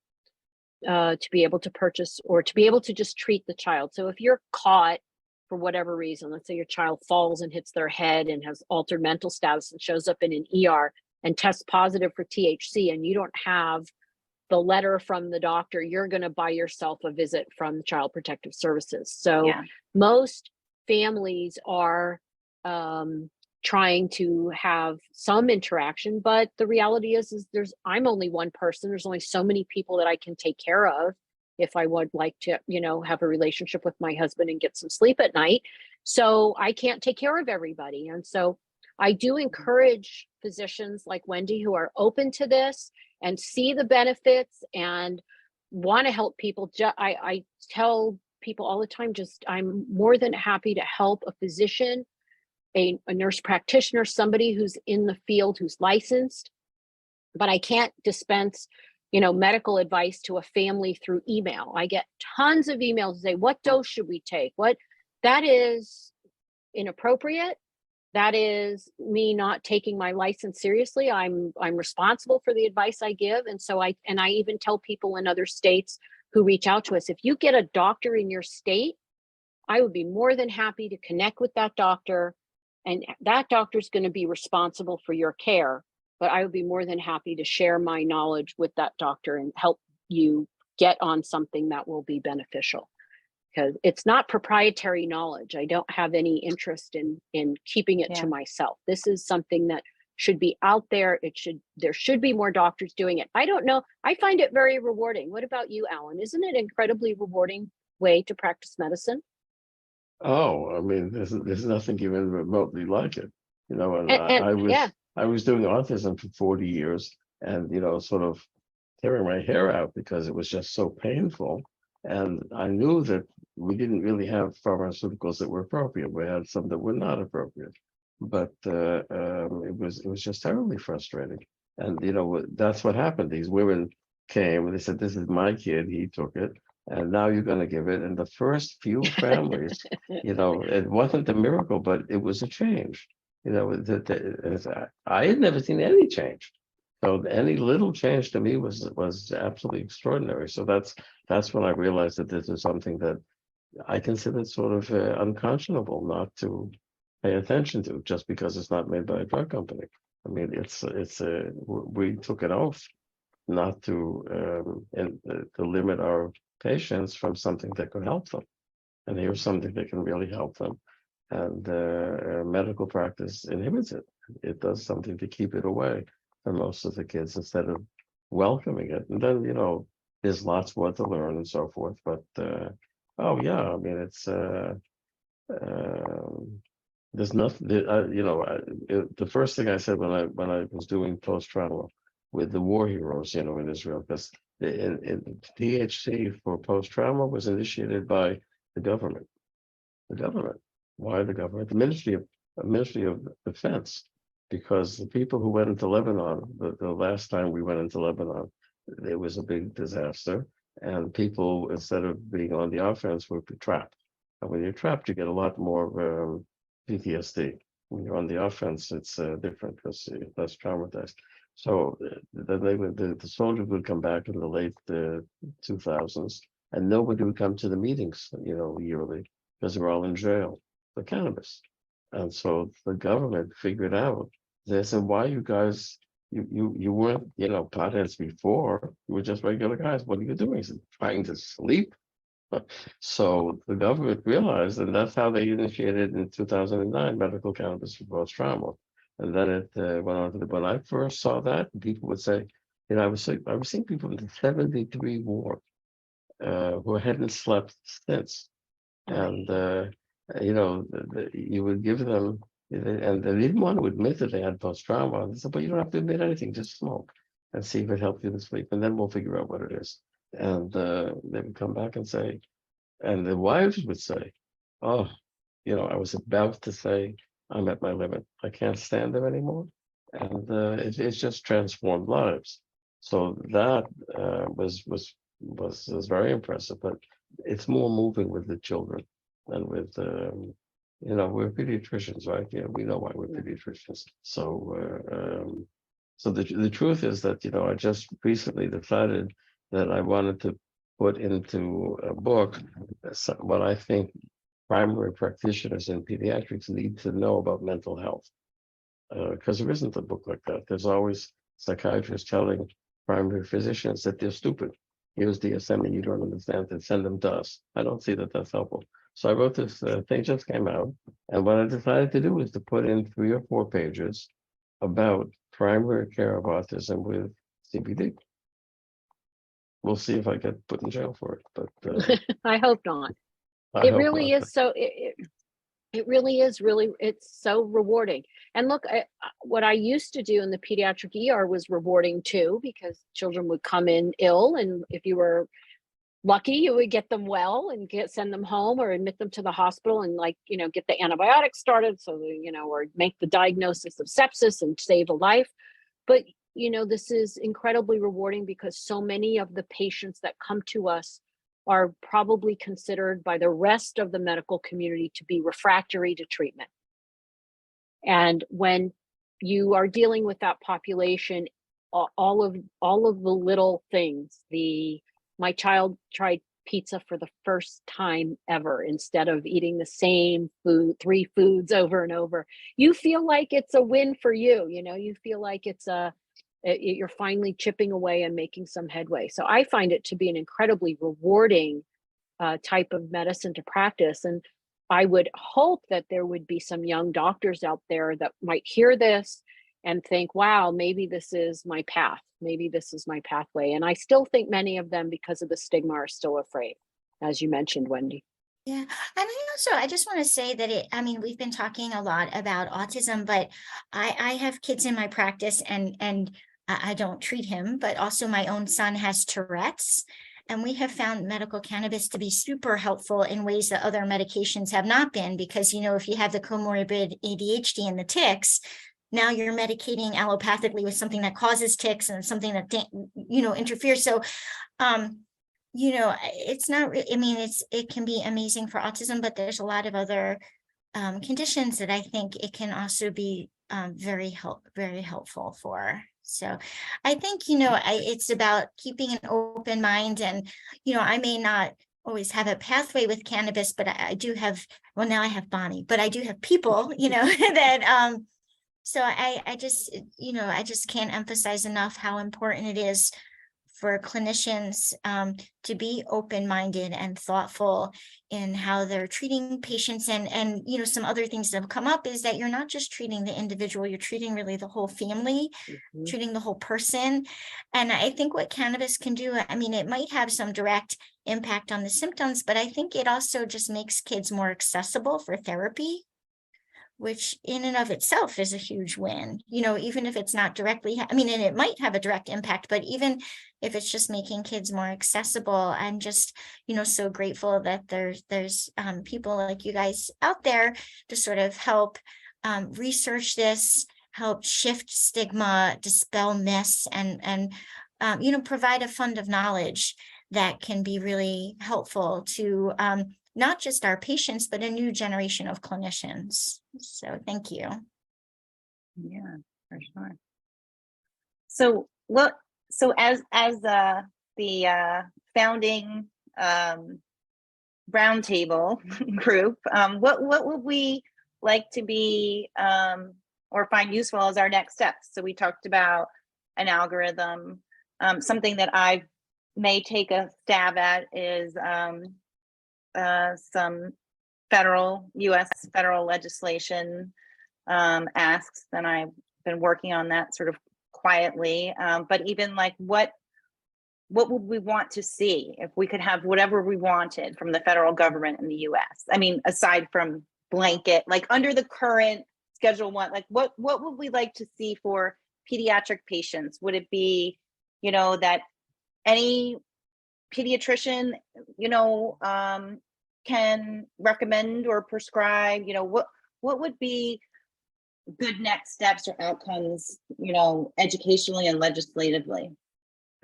to be able to purchase or to be able to just treat the child. So if you're caught for whatever reason, let's say your child falls and hits their head and has altered mental status and shows up in an ER and tests positive for THC, and you don't have the letter from the doctor, you're going to buy yourself a visit from Child Protective Services. So most families are trying to have some interaction, but the reality is I'm only one person. There's only so many people that I can take care of if I would like to, have a relationship with my husband and get some sleep at night. So I can't take care of everybody. And so I do encourage physicians like Wendy who are open to this and see the benefits and want to help people. I tell people all the time, I'm more than happy to help a physician, a nurse practitioner, somebody who's in the field, who's licensed, but I can't dispense, medical advice to a family through email. I get tons of emails that say, what dose should we take? That is inappropriate. That is me not taking my license seriously. I'm responsible for the advice I give. And so I even tell people in other states who reach out to us, if you get a doctor in your state, I would be more than happy to connect with that doctor, and that doctor is going to be responsible for your care. But I would be more than happy to share my knowledge with that doctor and help you get on something that will be beneficial. Because it's not proprietary knowledge. I don't have any interest in keeping it to myself. This is something that should be out there. There should be more doctors doing it. I don't know. I find it very rewarding. What about you, Alan? Isn't it an incredibly rewarding way to practice medicine? Oh, I mean, there's nothing even remotely like it. And I was doing autism for 40 years and, sort of tearing my hair out because it was just so painful. And I knew that we didn't really have pharmaceuticals that were appropriate. We had some that were not appropriate, but it was just terribly frustrating. And that's what happened. These women came and they said, "This is my kid. He took it, and now you're going to give it." And the first few families, it wasn't a miracle, but it was a change. you know, I had never seen any change. So any little change to me was absolutely extraordinary. So that's when I realized that this is something that I consider sort of unconscionable not to pay attention to, just because it's not made by a drug company. I mean, we took an oath not to to limit our patients from something that could help them, and here's something that can really help them. And medical practice inhibits it. It does something to keep it away from most of the kids instead of welcoming it. And then, you know, there's lots more to learn and so forth. But oh yeah, I mean, it's there's nothing. You know, the first thing I said when I was doing post trauma with the war heroes, you know, in Israel, because in THC for post trauma was initiated by the government. The government. Why the government? The Ministry of Defense, because the people who went into Lebanon, the last time we went into Lebanon, it was a big disaster, and people, instead of being on the offense, were trapped. And when you're trapped, you get a lot more PTSD. When you're on the offense, it's different because you're less traumatized. So then the soldiers would come back in the late 2000s, and nobody would come to the meetings, you know, yearly, because they were all in jail for cannabis. And so the government figured out this, and why you guys, you weren't, you know, potheads before, you were just regular guys. What are you doing? Trying to sleep? So the government realized, and that's how they initiated in 2009 medical cannabis for post-trauma. And then it went on to when I first saw that, people would say, you know, I was seeing people in the 73 ward who hadn't slept since. And you know, you would give them, and they didn't want to admit that they had post-trauma. They said, but you don't have to admit anything, just smoke and see if it helps you to sleep, and then we'll figure out what it is. And they would come back and say, and the wives would say, oh, you know, I was about to say, I'm at my limit. I can't stand them anymore. And it's just transformed lives. So that was very impressive, but it's more moving with the children than with, you know, we're pediatricians, right? Yeah, we know why we're pediatricians. So, so the truth is that, you know, I just recently decided that I wanted to put into a book what I think primary practitioners in pediatrics need to know about mental health. Because there isn't a book like that. There's always psychiatrists telling primary physicians that they're stupid. Here's DSM and you don't understand it, send them to us. I don't see that that's helpful. So I wrote this thing, just came out. And what I decided to do was to put in 3 or 4 pages about primary care of autism with CBD. We'll see if I get put in jail for it, but I hope not. I It hope really not. is so. It really is it's so rewarding. And look, what I used to do in the pediatric ER was rewarding too, because children would come in ill, and if you were lucky, you would get them well and send them home or admit them to the hospital and, like, you know, get the antibiotics started, so you know, or make the diagnosis of sepsis and save a life. But you know, this is incredibly rewarding because so many of the patients that come to us are probably considered by the rest of the medical community to be refractory to treatment. And when you are dealing with that population, all of the little things, my child tried pizza for the first time ever instead of eating the same 3 foods over and over. You feel like it's a win for you, you know, you feel like you're finally chipping away and making some headway. So I find it to be an incredibly rewarding type of medicine to practice. And I would hope that there would be some young doctors out there that might hear this and think, wow, maybe this is my path. Maybe this is my pathway. And I still think many of them, because of the stigma, are still afraid, as you mentioned, Wendy. Yeah. And I just want to say that I mean, we've been talking a lot about autism, but I have kids in my practice and I don't treat him, but also my own son has Tourette's. And we have found medical cannabis to be super helpful in ways that other medications have not been, because, you know, if you have the comorbid ADHD and the tics, now you're medicating allopathically with something that causes tics and something that, you know, interferes. So, you know, it's not, I mean, it can be amazing for autism, but there's a lot of other conditions that I think it can also be very helpful for. So I think, it's about keeping an open mind, and, I may not always have a pathway with cannabis, but I do have, well, now I have Bonni, but I do have people, that, so I just can't emphasize enough how important it is for clinicians to be open-minded and thoughtful in how they're treating patients. And some other things that have come up is that you're not just treating the individual, you're treating really the whole family, treating the whole person. And I think what cannabis can do, I mean, it might have some direct impact on the symptoms, but I think it also just makes kids more accessible for therapy, which in and of itself is a huge win, even if it's not directly, and it might have a direct impact, but even if it's just making kids more accessible, I'm just, so grateful that there's people like you guys out there to sort of help research this, help shift stigma, dispel myths, and provide a fund of knowledge that can be really helpful to not just our patients, but a new generation of clinicians. So thank you. Yeah, for sure. So as the founding roundtable group, what would we like to be or find useful as our next steps? So we talked about an algorithm. Something that I may take a stab at is some U.S. federal legislation asks, and I've been working on that sort of quietly. But even like what would we want to see if we could have whatever we wanted from the federal government in the U.S.? I mean, aside from blanket, like under the current Schedule 1, like what would we like to see for pediatric patients? Would it be, that any pediatrician, can recommend or prescribe, what would be good next steps or outcomes, educationally and legislatively?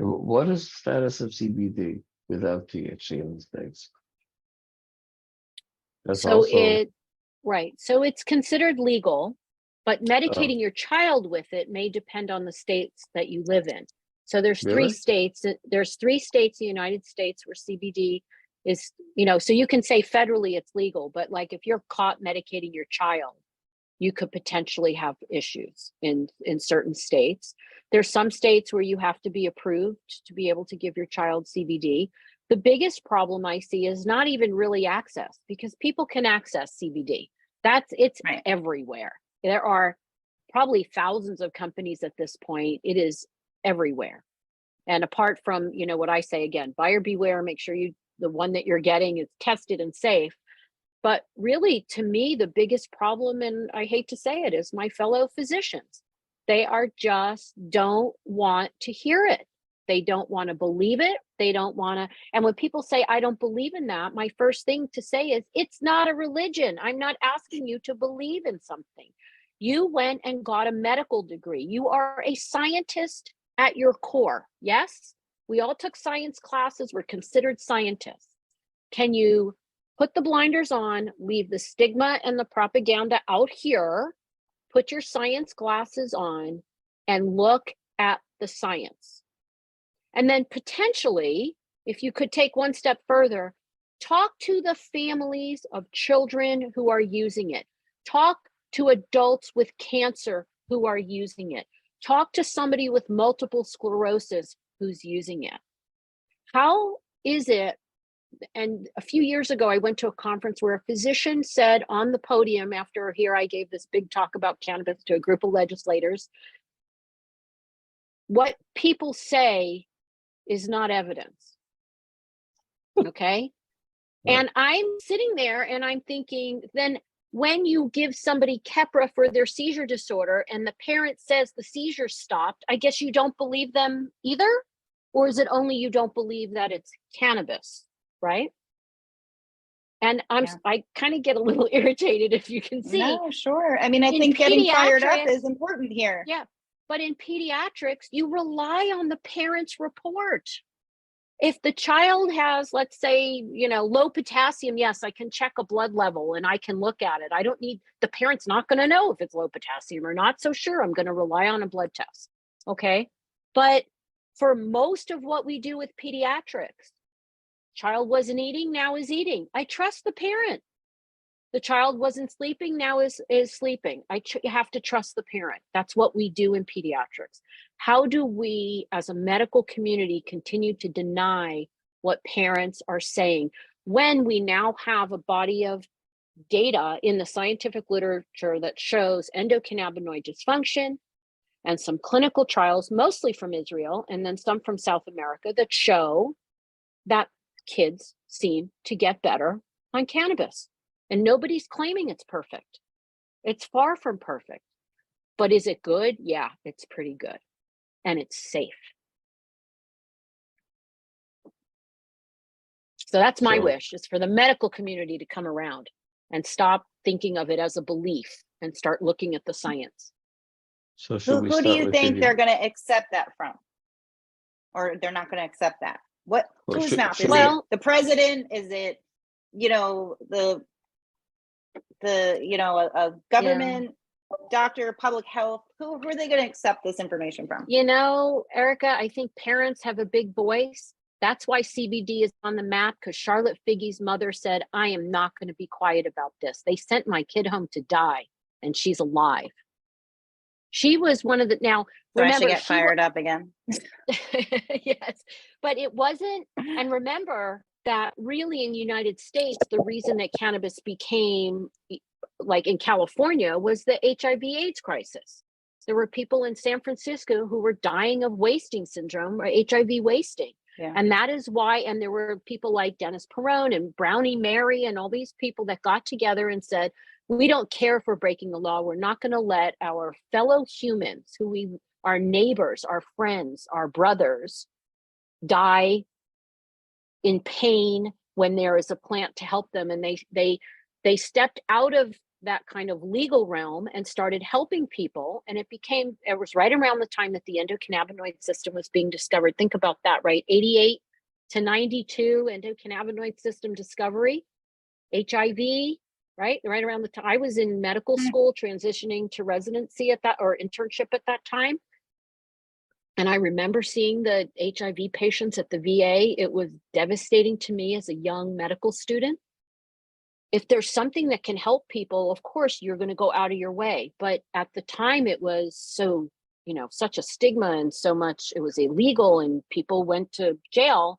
What is the status of CBD without THC in the States? That's So so it's considered legal, but medicating your child with it may depend on the states that you live in. So there's Really? 3 states. There's 3 states in the United States where CBD is, so you can say federally it's legal, but like if you're caught medicating your child, you could potentially have issues in certain states. There's some states where you have to be approved to be able to give your child CBD. The biggest problem I see is not even really access, because people can access CBD. It's Right. everywhere. There are probably thousands of companies at this point. It is everywhere. And apart from, what I say again, buyer beware, make sure the one that you're getting is tested and safe. But really, to me, the biggest problem, and I hate to say it, is my fellow physicians. They don't want to hear it. They don't want to believe it. They don't want to. And when people say, I don't believe in that, my first thing to say is, it's not a religion. I'm not asking you to believe in something. You went and got a medical degree. You are a scientist at your core. Yes, we all took science classes. We're considered scientists. Can you put the blinders on, leave the stigma and the propaganda out here, put your science glasses on, and look at the science? And then potentially, if you could take one step further, talk to the families of children who are using it. Talk to adults with cancer who are using it. Talk to somebody with multiple sclerosis who's using it. How is it? And a few years ago, I went to a conference where a physician said on the podium, after I gave this big talk about cannabis to a group of legislators, what people say is not evidence. Okay. And I'm sitting there and I'm thinking, then when you give somebody Keppra for their seizure disorder and the parent says the seizure stopped, I guess you don't believe them either? Or is it only you don't believe that it's cannabis, right? And I kind of get a little irritated, if you can see. No, sure. I mean, I think getting fired up is important here. Yeah. But in pediatrics, you rely on the parent's report. If the child has, let's say, low potassium, yes, I can check a blood level and I can look at it. I don't need, the parent's not going to know if it's low potassium or not. So sure, I'm going to rely on a blood test. Okay. But for most of what we do with pediatrics, child wasn't eating, now is eating. I trust the parent. The child wasn't sleeping, now is sleeping. You have to trust the parent. That's what we do in pediatrics. How do we, as a medical community, continue to deny what parents are saying when we now have a body of data in the scientific literature that shows endocannabinoid dysfunction and some clinical trials, mostly from Israel and then some from South America, that show that kids seem to get better on cannabis? And nobody's claiming it's perfect. It's far from perfect. But is it good? Yeah, it's pretty good. And it's safe. So that's my wish, is for the medical community to come around and stop thinking of it as a belief and start looking at the science. So should we Who do start you with think pedi- they're going to accept that from? Or they're not going to accept that? Well, Whose mouth is Well, it? The president? Is it, a government doctor, public health? Who are they going to accept this information from? Erica, I think parents have a big voice. That's why CBD is on the map, because Charlotte Figge's mother said, I am not going to be quiet about this. They sent my kid home to die, and she's alive. She was one of the, now, So remember, I should get fired up again. yes, but it wasn't, and remember that really in the United States, the reason that cannabis became, like in California, was the HIV/AIDS crisis. There were people in San Francisco who were dying of wasting syndrome or HIV wasting. Yeah. And that is why, and there were people like Dennis Perone and Brownie Mary and all these people that got together and said, we don't care if we're breaking the law. We're not going to let our fellow humans, our neighbors, our friends, our brothers, die in pain when there is a plant to help them. And they stepped out of that kind of legal realm and started helping people. And it was right around the time that the endocannabinoid system was being discovered. Think about that, right? 88 to 92 endocannabinoid system discovery, HIV, right around the time I was in medical school, transitioning to residency or internship at that time. And I remember seeing the HIV patients at the VA. It was devastating to me as a young medical student. If there's something that can help people, of course, you're going to go out of your way. But at the time, it was so, such a stigma and so much, it was illegal and people went to jail.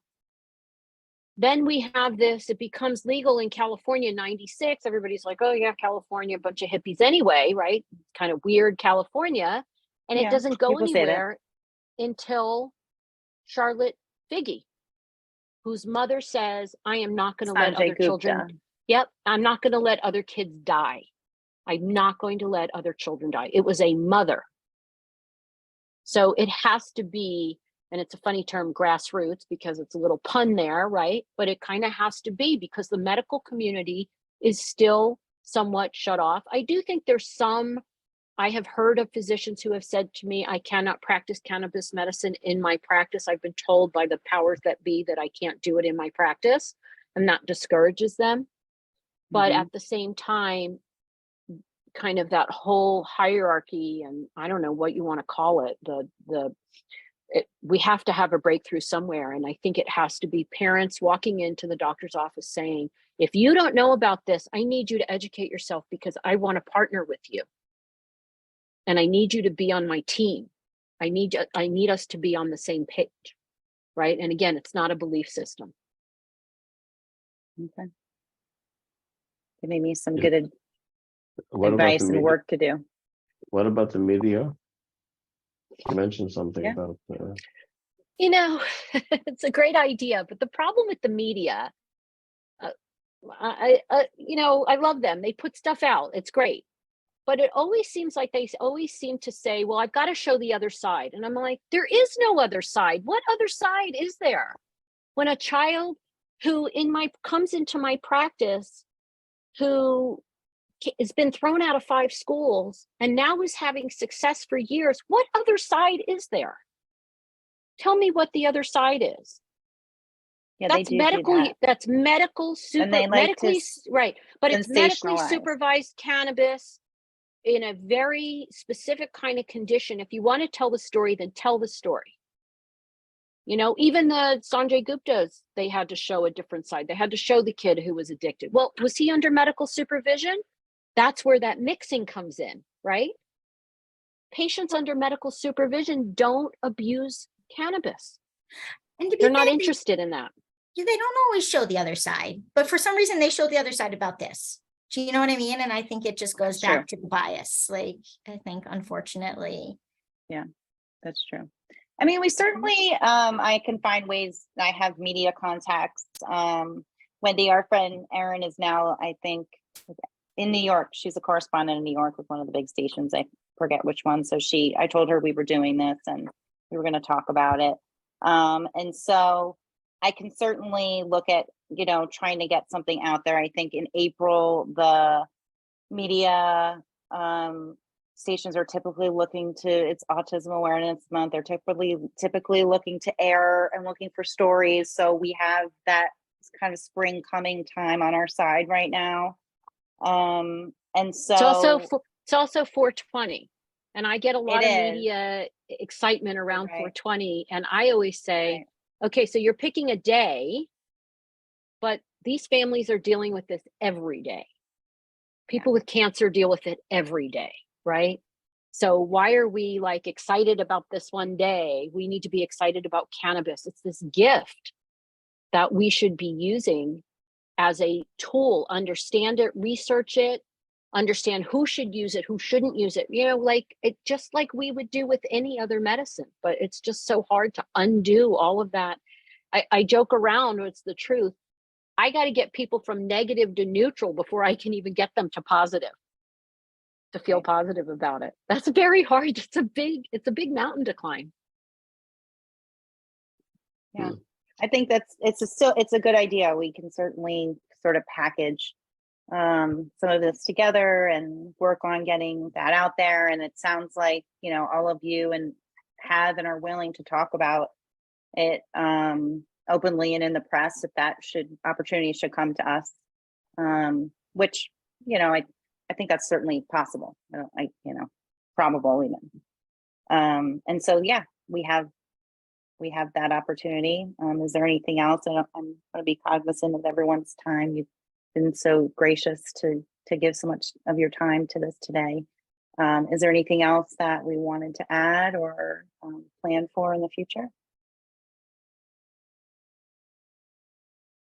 Then we have this, it becomes legal in California in 96. Everybody's like, oh yeah, California, a bunch of hippies anyway, right? Kind of weird California. And it doesn't go anywhere until Charlotte Figge, whose mother says, I am not going to let other children. Yep, I'm not going to let other kids die. I'm not going to let other children die. It was a mother. So it has to be, and it's a funny term, grassroots, because it's a little pun there, right? But it kind of has to be, because the medical community is still somewhat shut off. I do think I have heard of physicians who have said to me, I cannot practice cannabis medicine in my practice. I've been told by the powers that be that I can't do it in my practice, and that discourages them. But at the same time, kind of that whole hierarchy, and I don't know what you want to call it, we have to have a breakthrough somewhere. And I think it has to be parents walking into the doctor's office saying, if you don't know about this, I need you to educate yourself, because I want to partner with you. And I need you to be on my team. I need us to be on the same page, right? And again, it's not a belief system. Okay. Giving me some good What about advice the and media? work to do. What about the media? You mentioned something about. It's a great idea, but the problem with the media, I love them. They put stuff out. It's great. But it always seems like they always seem to say, well, I've got to show the other side. And I'm like, there is no other side. What other side is there? When a child who comes into my practice, who has been thrown out of 5 schools and now is having success for years, what other side is there? Tell me what the other side is. Yeah, That's they do medical, that. that's medical And they like to right. But it's medically sensationalize. supervised cannabis in a very specific kind of condition. If you want to tell the story, then tell the story. You know, even the Sanjay Guptas, they had to show a different side. They had to show the kid who was addicted. Well, was he under medical supervision? That's where that mixing comes in, right? Patients under medical supervision don't abuse cannabis. And to be They're not fair, interested in that. they don't always show the other side, but for some reason they show the other side about this. Do you know what I mean? And I think it just goes That's back to the bias. Like, I think, unfortunately. Yeah, that's true. I mean, we certainly, I can find ways. I have media contacts. Wendy, our friend Erin, is now, I think, in New York. She's a correspondent in New York with one of the big stations. I forget which one. So I told her we were doing this and we were going to talk about it. And so I can certainly look at, you know, trying to get something out there. I think in April, the media stations are typically looking to, it's Autism Awareness Month. They're typically looking to air and looking for stories. So we have that kind of spring coming time on our side right now. And so it's also 420. And I get a lot of It is. media excitement around Right. 420. And I always say, Right. okay, so you're picking a day, but these families are dealing with this every day. People with cancer deal with it every day, right? So why are we like excited about this one day? We need to be excited about cannabis. It's this gift that we should be using as a tool. Understand it, research it, understand who should use it, who shouldn't use it. You know, like it just like we would do with any other medicine, but it's just so hard to undo all of that. I joke around, it's the truth. I got to get people from negative to neutral before I can even get them to positive, to feel positive about it. That's very hard. It's a big mountain to climb. Yeah, I think it's a good idea. We can certainly sort of package some of this together and work on getting that out there. And it sounds like, you know, all of you have and are willing to talk about it openly and in the press if that opportunity should come to us, which, you know, I think that's certainly possible. Probable even. And so, yeah, we have that opportunity. Is there anything else? I'm going to be cognizant of everyone's time. You've been so gracious to give so much of your time to this today. Is there anything else that we wanted to add or plan for in the future?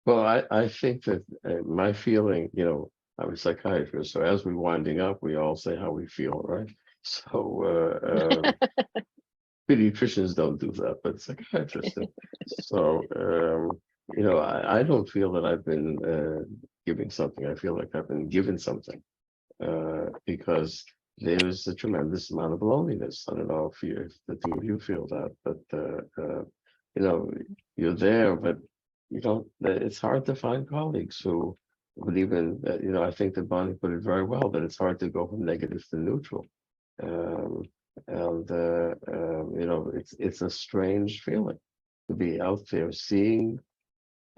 Well, I think that my feeling, you know, I'm a psychiatrist, so as we're winding up, we all say how we feel, right? So pediatricians don't do that, but psychiatrists do. So, you know, I don't feel that I've been giving something. I feel like I've been given something because there's a tremendous amount of loneliness. I don't know if the two of you feel that, but, you know, you're there, but you don't, it's hard to find colleagues who would even, you know, I think that Bonni put it very well, that it's hard to go from negative to neutral. And you know, it's a strange feeling to be out there seeing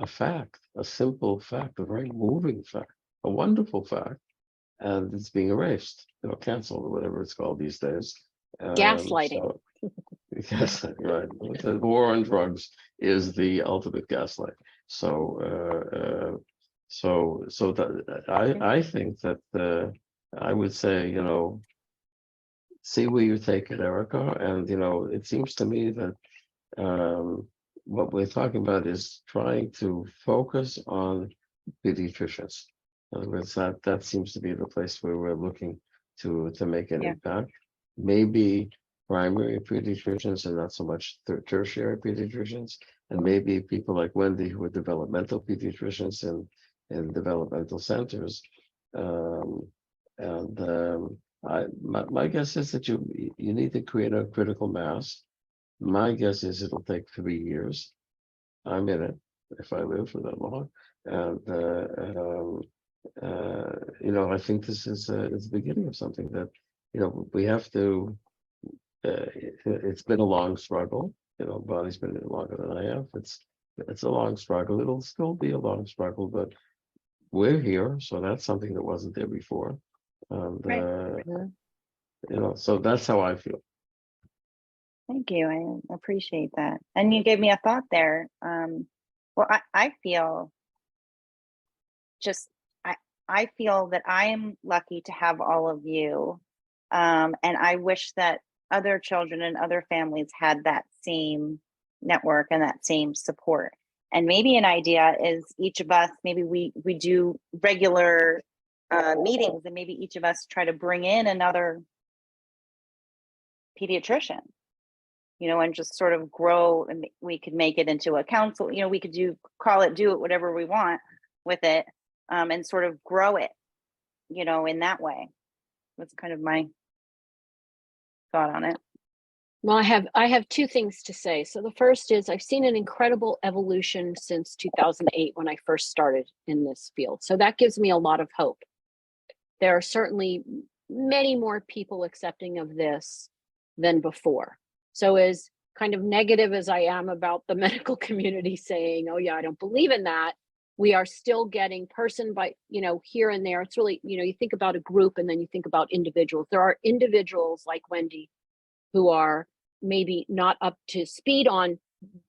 a fact, a simple fact, a very moving fact, a wonderful fact, and it's being erased, you know, canceled or whatever it's called these days. Gaslighting. Yes, right. The war on drugs is the ultimate gaslight. So that I think that I would say, you know, see where you take it, Erica. And you know, it seems to me that what we're talking about is trying to focus on pediatricians. In other words, that seems to be the place where we're looking to make an impact. Maybe primary pediatricians and not so much tertiary pediatricians, and maybe people like Wendy who are developmental pediatricians in developmental centers. My guess is that you need to create a critical mass. My guess is it'll take 3 years. I'm in it if I live for that long, and you know, I think this is it's the beginning of something that, you know, we have to. It's been a long struggle. You know, Bonnie's been in it longer than I have. It's a long struggle. It'll still be a long struggle, but we're here. So that's something that wasn't there before. And, Right. you know, so that's how I feel. Thank you. I appreciate that. And you gave me a thought there. Well, I feel just, I feel that I am lucky to have all of you. And I wish that other children and other families had that same network and that same support. And maybe an idea is each of us, maybe we do regular meetings, and maybe each of us try to bring in another pediatrician, you know, and just sort of grow, and we could make it into a council, you know, we could do it whatever we want with it, and sort of grow it, you know, in that way. That's kind of my thought on it. Well, I have two things to say. So the first is I've seen an incredible evolution since 2008 when I first started in this field. So that gives me a lot of hope. There are certainly many more people accepting of this than before. So as kind of negative as I am about the medical community saying, oh yeah, I don't believe in that, we are still getting person by, you know, here and there. It's really, you know, you think about a group and then you think about individuals. There are individuals like Wendy who are maybe not up to speed on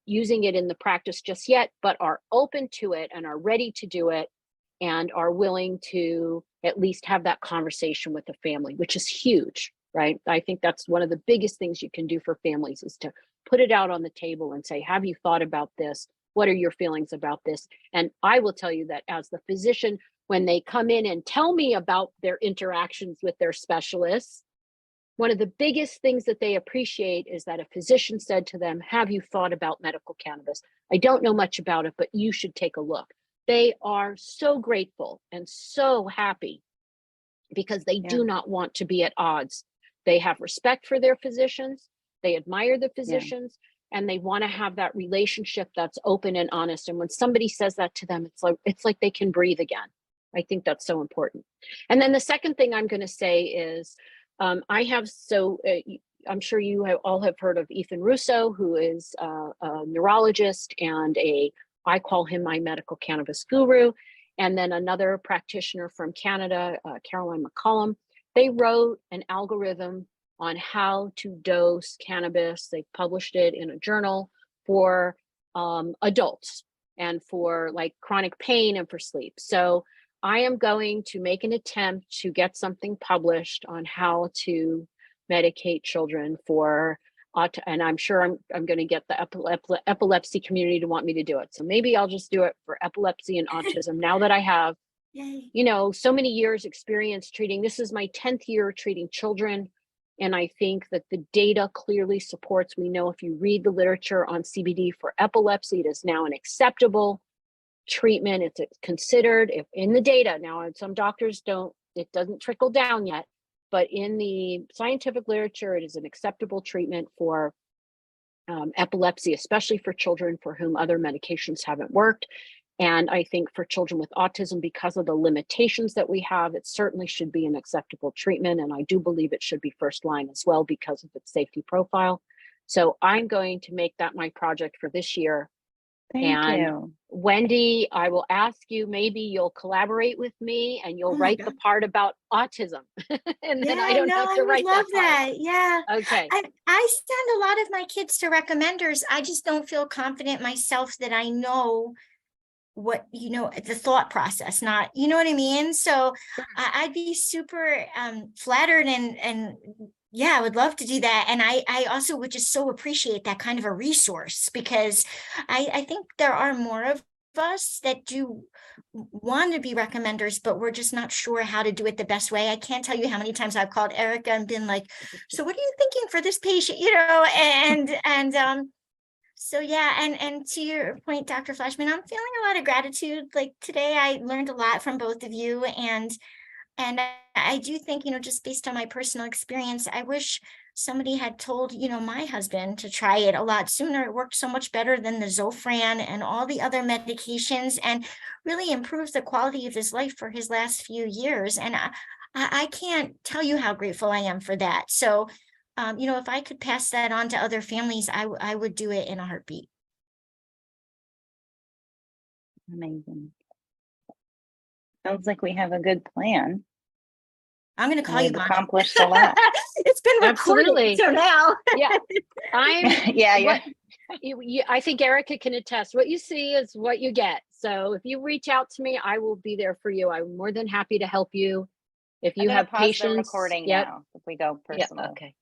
using it in the practice just yet, but are open to it and are ready to do it and are willing to at least have that conversation with the family, which is huge, right? I think that's one of the biggest things you can do for families is to put it out on the table and say, have you thought about this? What are your feelings about this? And I will tell you that as the physician, when they come in and tell me about their interactions with their specialists, one of the biggest things that they appreciate is that a physician said to them, have you thought about medical cannabis? I don't know much about it, but you should take a look. They are so grateful and so happy because they do not want to be at odds. They have respect for their physicians. They admire the physicians, and they want to have that relationship that's open and honest. And when somebody says that to them, it's like they can breathe again. I think that's so important. And then the second thing I'm going to say is, I'm sure you all have heard of Ethan Russo, who is a neurologist and I call him my medical cannabis guru. And then another practitioner from Canada, Caroline McCollum. They wrote an algorithm on how to dose cannabis. They published it in a journal for adults and for like chronic pain and for sleep. So I am going to make an attempt to get something published on how to medicate children for and I'm sure I'm going to get the epilepsy community to want me to do it. So maybe I'll just do it for epilepsy and autism now that I have, you know, so many years experience treating. This is my 10th year treating children. And I think that the data clearly supports, we know if you read the literature on CBD for epilepsy, it is now an acceptable treatment. It's considered if in the data. Now, some doctors it doesn't trickle down yet, but in the scientific literature, it is an acceptable treatment for epilepsy, especially for children for whom other medications haven't worked. And I think for children with autism, because of the limitations that we have, it certainly should be an acceptable treatment. And I do believe it should be first line as well because of its safety profile. So I'm going to make that my project for this year. Thank you. Wendy, I will ask you, maybe you'll collaborate with me and you'll write the part about autism. And then I don't have to write that part. Yeah. Okay. I send a lot of my kids to recommenders. I just don't feel confident myself that I know what, you know, the thought process, not, you know what I mean? So I'd be super flattered and yeah, I would love to do that. And I also would just so appreciate that kind of a resource because I think there are more of us that do want to be recommenders, but we're just not sure how to do it the best way. I can't tell you how many times I've called Erica and been like, so what are you thinking for this patient? You know, and so yeah, and to your point, Dr. Flashman, I'm feeling a lot of gratitude. Like today, I learned a lot from both of you, and I do think, you know, just based on my personal experience, I wish somebody had told, you know, my husband to try it a lot sooner. It worked so much better than the Zofran and all the other medications, and really improves the quality of his life for his last few years. And I can't tell you how grateful I am for that. So. You know, if I could pass that on to other families, I would do it in a heartbeat. Amazing. Sounds like we have a good plan. I'm going to call you We've Bonni. accomplished a lot. It's been recorded, Absolutely. so now. Yeah, I'm. Yeah, yeah. I think Erica can attest. What you see is what you get. So if you reach out to me, I will be there for you. I'm more than happy to help you. If I'm you gonna have pause the patience, recording yep, now if we go yeah, personal. okay.